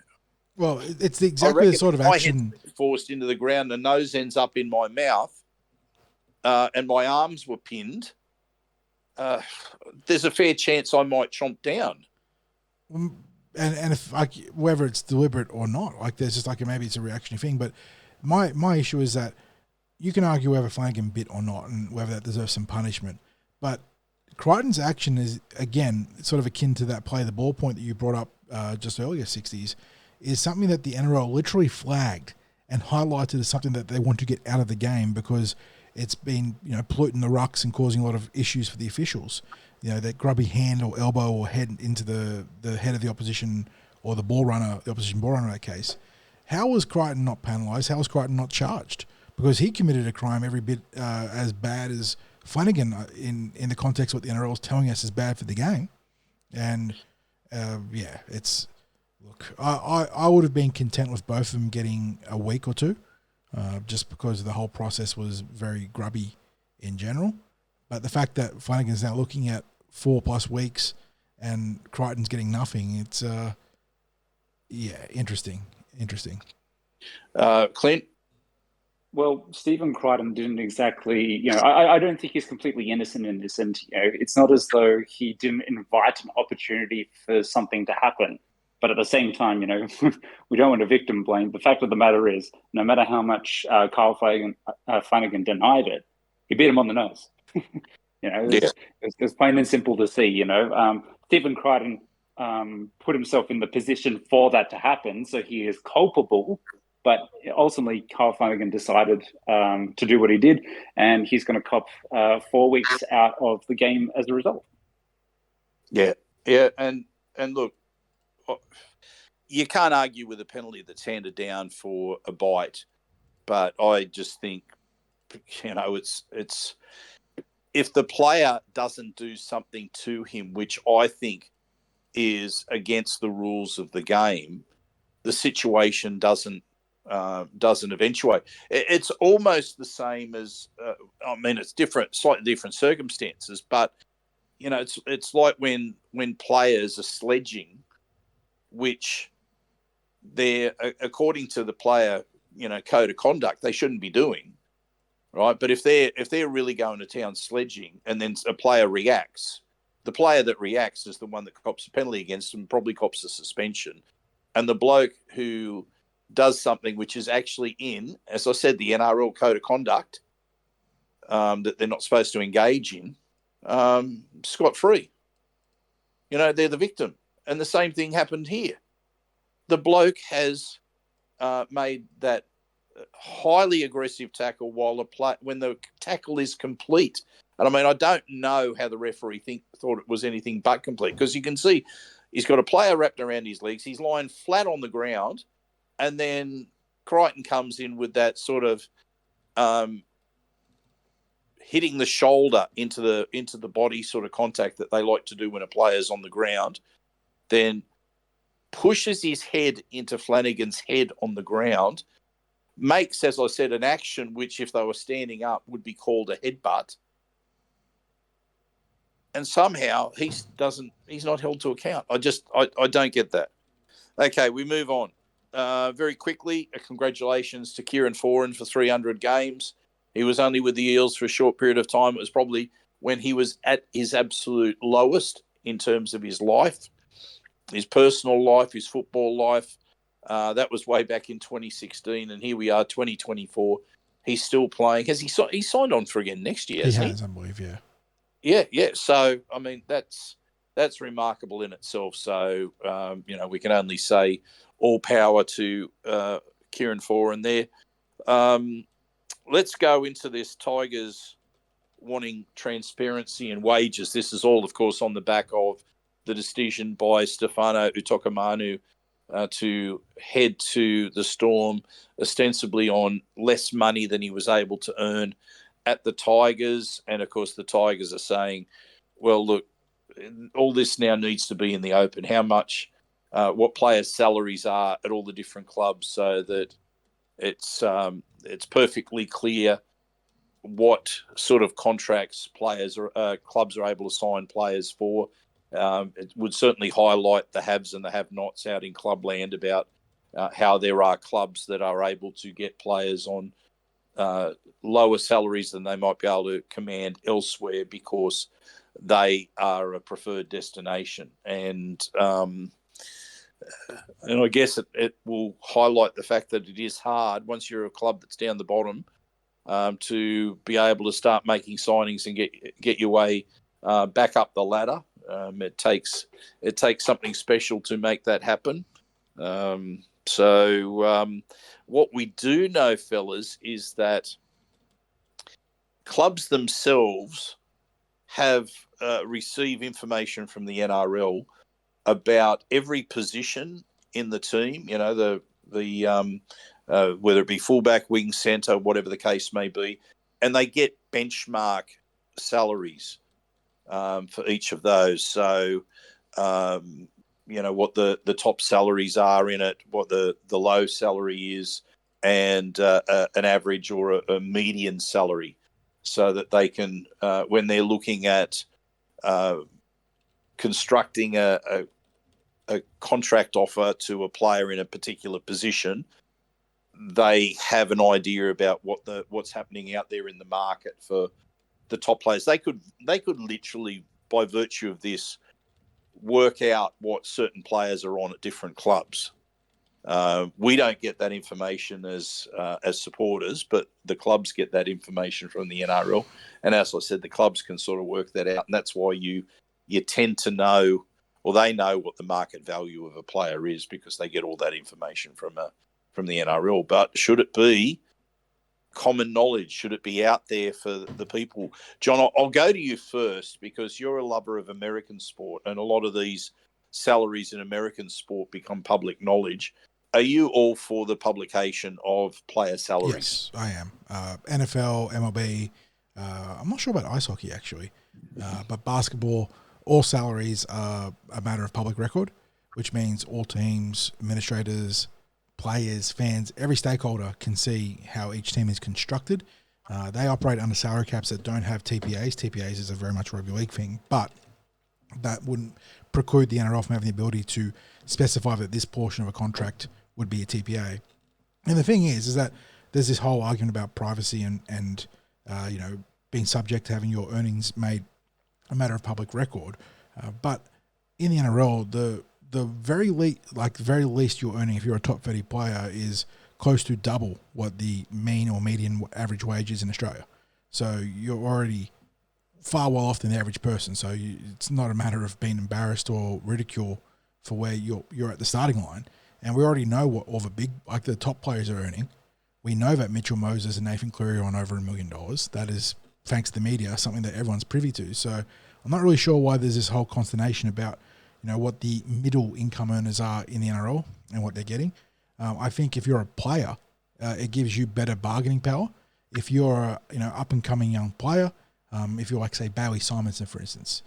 Well, it's exactly the sort of action... My head forced into the ground, the nose ends up in my mouth, and my arms were pinned. there's a fair chance I might chomp down. And if like whether it's deliberate or not, like there's just like maybe it's a reactionary thing. But my issue is that you can argue whether Flanagan bit or not and whether that deserves some punishment. But Crichton's action is, again, sort of akin to that play the ball point that you brought up just earlier, Sixties, is something that the NRL literally flagged and highlighted as something that they want to get out of the game because it's been, polluting the rucks and causing a lot of issues for the officials. That grubby hand or elbow or head into the head of the opposition or the opposition ball runner in that case. How was Crichton not penalised? How was Crichton not charged? Because he committed a crime every bit as bad as Flanagan in the context of what the NRL is telling us is bad for the game. And, it's... Look, I would have been content with both of them getting a week or two just because the whole process was very grubby in general. But the fact that Flanagan's now looking at 4+ weeks and Crichton's getting nothing, it's, interesting. Clint? Well, Stephen Crichton didn't exactly, I don't think he's completely innocent in this. And, it's not as though he didn't invite an opportunity for something to happen. But at the same time, we don't want to victim blame. The fact of the matter is, no matter how much Kyle Flanagan denied it, he beat him on the nose. It's plain and simple to see, Stephen Crichton put himself in the position for that to happen. So he is culpable. But ultimately, Kyle Flanagan decided to do what he did, and he's going to cop 4 weeks out of the game as a result. Yeah, and look, you can't argue with a penalty that's handed down for a bite, but I just think, it's if the player doesn't do something to him, which I think is against the rules of the game, the situation doesn't eventuate. It's almost the same as, it's different, slightly different circumstances, but it's like when players are sledging, which they're, according to the player, code of conduct, they shouldn't be doing, right? But if they're really going to town sledging and then a player reacts, the player that reacts is the one that cops a penalty against them, probably cops a suspension, and the bloke who does something which is actually in, as I said, the NRL code of conduct that they're not supposed to engage in, scot-free. They're the victim. And the same thing happened here. The bloke has made that highly aggressive tackle when the tackle is complete. And I don't know how the referee thought it was anything but complete, because you can see he's got a player wrapped around his legs. He's lying flat on the ground. And then Crichton comes in with that sort of hitting the shoulder into the body sort of contact that they like to do when a player's on the ground, then pushes his head into Flanagan's head on the ground, makes, as I said, an action which, if they were standing up, would be called a headbutt. And somehow he's not held to account. I don't get that. Okay, we move on. Very quickly, congratulations to Kieran Foran for 300 games. He was only with the Eels for a short period of time. It was probably when he was at his absolute lowest in terms of his life, his personal life, his football life. That was way back in 2016, and here we are, 2024. He's still playing. Has he signed on for again next year? He has, I believe, yeah. Yeah. So, that's remarkable in itself. So, we can only say all power to Kieran Foran there. Let's go into this Tigers wanting transparency and wages. This is all, of course, on the back of the decision by Stefano Utokamanu to head to the Storm, ostensibly on less money than he was able to earn at the Tigers. And, of course, the Tigers are saying, well, look, all this now needs to be in the open. How much, what players' salaries are at all the different clubs, so that it's perfectly clear what sort of contracts clubs are able to sign players for. It would certainly highlight the haves and the have-nots out in clubland about how there are clubs that are able to get players on lower salaries than they might be able to command elsewhere because they are a preferred destination. And I guess it will highlight the fact that it is hard once you're a club that's down the bottom to be able to start making signings and get your way back up the ladder. It takes something special to make that happen. So what we do know, fellas, is that clubs themselves have receive information from the NRL about every position in the team. You know, the whether it be fullback, wing, centre, whatever the case may be, and they get benchmark salaries for each of those. So, you know, what the top salaries are in it, what the low salary is, and an average or a median salary, so that they can, when they're looking at constructing a contract offer to a player in a particular position, they have an idea about what's happening out there in the market for the top players. They could literally, by virtue of this, work out what certain players are on at different clubs. We don't get that information as supporters, but the clubs get that information from the NRL. And as I said, the clubs can sort of work that out, and that's why you tend to know, or they know, what the market value of a player is, because they get all that information from the NRL. But should it be common knowledge? Should it be out there for the people? John, I'll go to you first, because you're a lover of American sport, and a lot of these salaries in American sport become public knowledge. Are you all for the publication of player salaries? Yes, I am. NFL, MLB. I'm not sure about ice hockey, actually. But basketball, all salaries are a matter of public record, which means all teams, administrators, players, fans, every stakeholder can see how each team is constructed. They operate under salary caps that don't have TPAs. TPAs is a very much rugby league thing, but that wouldn't preclude the NRL from having the ability to specify that this portion of a contract would be a TPA. And the thing is that there's this whole argument about privacy and you know, being subject to having your earnings made a matter of public record. But in the NRL, the very least you're earning if you're a top 30 player is close to double what the mean or median average wage is in Australia. So you're already far well off than the average person. So it's not a matter of being embarrassed or ridicule for where you're at the starting line. And we already know what all the top players are earning. We know that Mitchell Moses and Nathan Cleary are on over $1 million. That is, thanks to the media, something that everyone's privy to. So I'm not really sure why there's this whole consternation about, you know, what the middle income earners are in the NRL and what they're getting. I think if you're a player, it gives you better bargaining power. If you're a up and coming young player, if you're like, say, Bailey Simonson, for instance,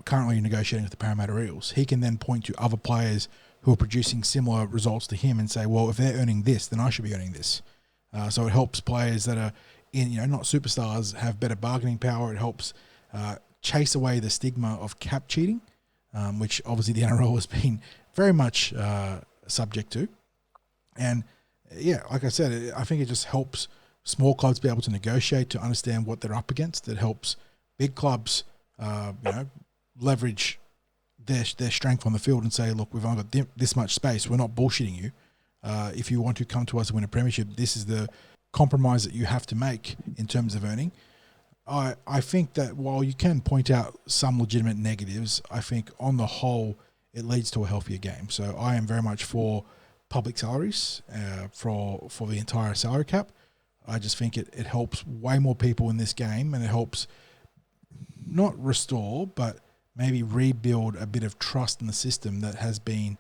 currently negotiating with the Parramatta Eels, he can then point to other players who are producing similar results to him and say, well, if they're earning this, then I should be earning this. So it helps players that are not superstars have better bargaining power. It helps chase away the stigma of cap cheating, which obviously the NRL has been very much subject to. And yeah, like I said, I think it just helps small clubs be able to negotiate, to understand what they're up against. It helps big clubs, leverage their strength on the field and say, look, we've only got this much space. We're not bullshitting you. If you want to come to us and win a premiership, this is the compromise that you have to make in terms of earning. I think that while you can point out some legitimate negatives, I think on the whole it leads to a healthier game. So I am very much for public salaries for the entire salary cap. I just think it helps way more people in this game, and it helps not restore, but maybe rebuild a bit of trust in the system that has been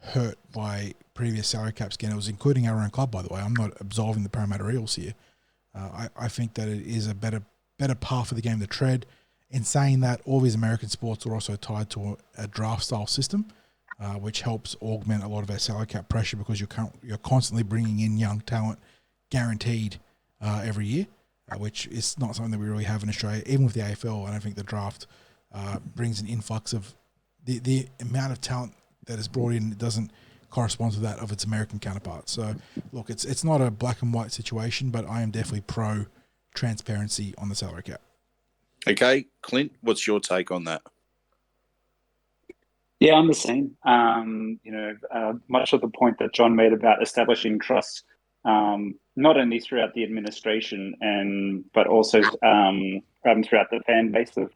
hurt by previous salary cap scandals, including our own club, by the way. I'm not absolving the Parramatta Eels here. I think that it is a better path for the game to tread. In saying that, all these American sports are also tied to a draft-style system, which helps augment a lot of our salary cap pressure, because you're constantly bringing in young talent guaranteed every year, which is not something that we really have in Australia. Even with the AFL, I don't think the draft brings an influx of the amount of talent that is brought in. It doesn't correspond to that of its American counterparts. So, look, it's not a black and white situation, but I am definitely pro transparency on the salary cap. Okay, Clint, what's your take on that? Yeah, I'm the same. Much of the point that John made about establishing trust, not only throughout the administration but also throughout the fan base of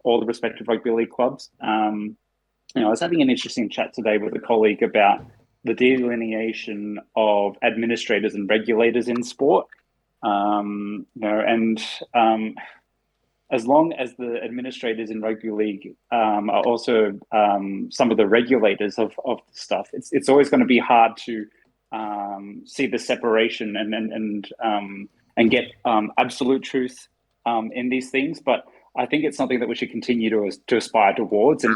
all the respective rugby league clubs. I was having an interesting chat today with a colleague about the delineation of administrators and regulators in sport. As long as the administrators in rugby league are also some of the regulators of stuff, it's always going to be hard to see the separation and get absolute truth in these things. But I think it's something that we should continue to aspire towards. And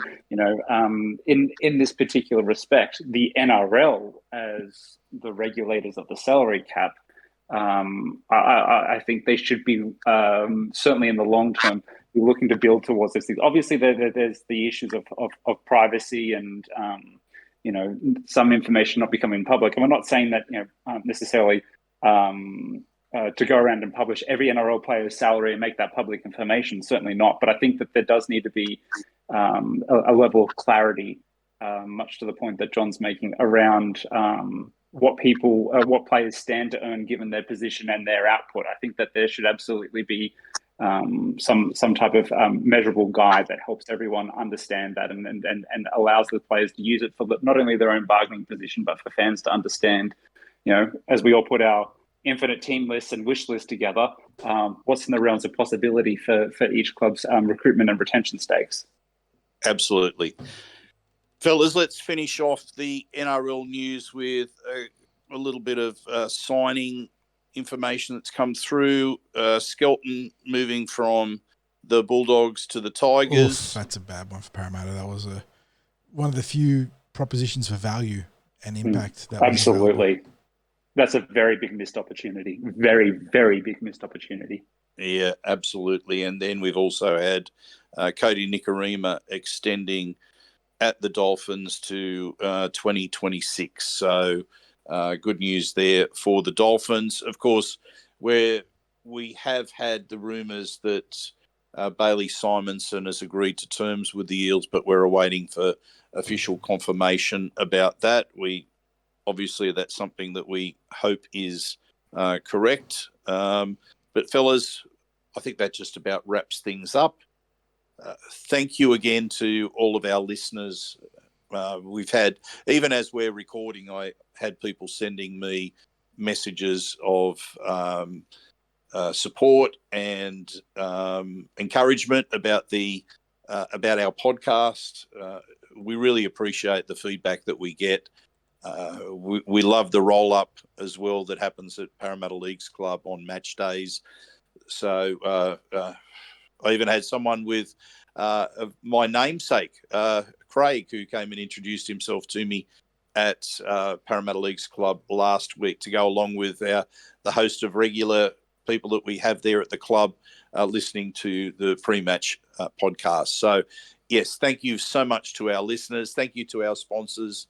in this particular respect, the NRL as the regulators of the salary cap. I think they should be certainly in the long term be looking to build towards these things. Obviously, there's the issues of privacy and some information not becoming public. And we're not saying that necessarily to go around and publish every NRL player's salary and make that public information. Certainly not. But I think that there does need to be a level of clarity, much to the point that John's making around. What players stand to earn given their position and their output. I think that there should absolutely be some type of measurable guide that helps everyone understand that and allows the players to use it for not only their own bargaining position, but for fans to understand, as we all put our infinite team lists and wish lists together, what's in the realms of possibility for each club's recruitment and retention stakes. Absolutely. Fellas, let's finish off the NRL news with a little bit of signing information that's come through. Skelton moving from the Bulldogs to the Tigers. Oof, that's a bad one for Parramatta. That was one of the few propositions for value and impact. That absolutely. That's a very big missed opportunity. Very, very big missed opportunity. Yeah, absolutely. And then we've also had Cody Nikorima extending at the Dolphins to 2026. So good news there for the Dolphins. Of course, where we have had the rumours that Bailey Simonson has agreed to terms with the Eels, but we're awaiting for official confirmation about that. Obviously, that's something that we hope is correct. But fellas, I think that just about wraps things up. Thank you again to all of our listeners. We've had, even as we're recording, I had people sending me messages of support and encouragement about our podcast. We really appreciate the feedback that we get. We love the roll-up as well that happens at Parramatta Leagues Club on match days. So I even had someone with my namesake, Craig, who came and introduced himself to me at Parramatta Leagues Club last week to go along with the host of regular people that we have there at the club listening to the pre-match podcast. So, yes, thank you so much to our listeners. Thank you to our sponsors,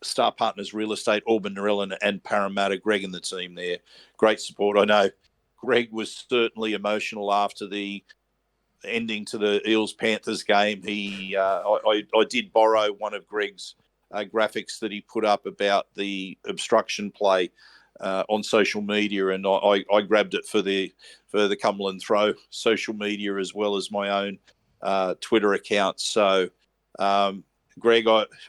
Star Partners Real Estate, Auburn, Narellan and Parramatta, Greg and the team there. Great support. I know Greg was certainly emotional after the ending to the Eels-Panthers game. I did borrow one of Greg's graphics that he put up about the obstruction play on social media, and I grabbed it for the Cumberland Throw social media as well as my own Twitter account. So, Greg,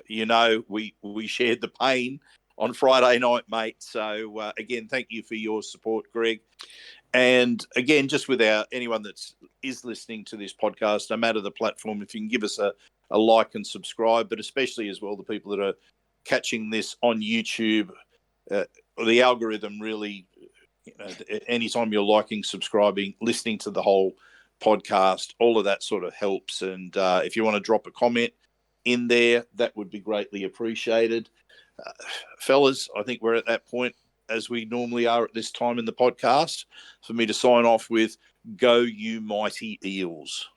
we shared the pain on Friday night, mate. So, again, thank you for your support, Greg. And again, just with anyone that is listening to this podcast, no matter the platform, if you can give us a like and subscribe, but especially as well the people that are catching this on YouTube, the algorithm really, anytime you're liking, subscribing, listening to the whole podcast, all of that sort of helps. And if you want to drop a comment in there, that would be greatly appreciated. Fellas, I think we're at that point, as we normally are at this time in the podcast, for me to sign off with "Go you mighty Eels."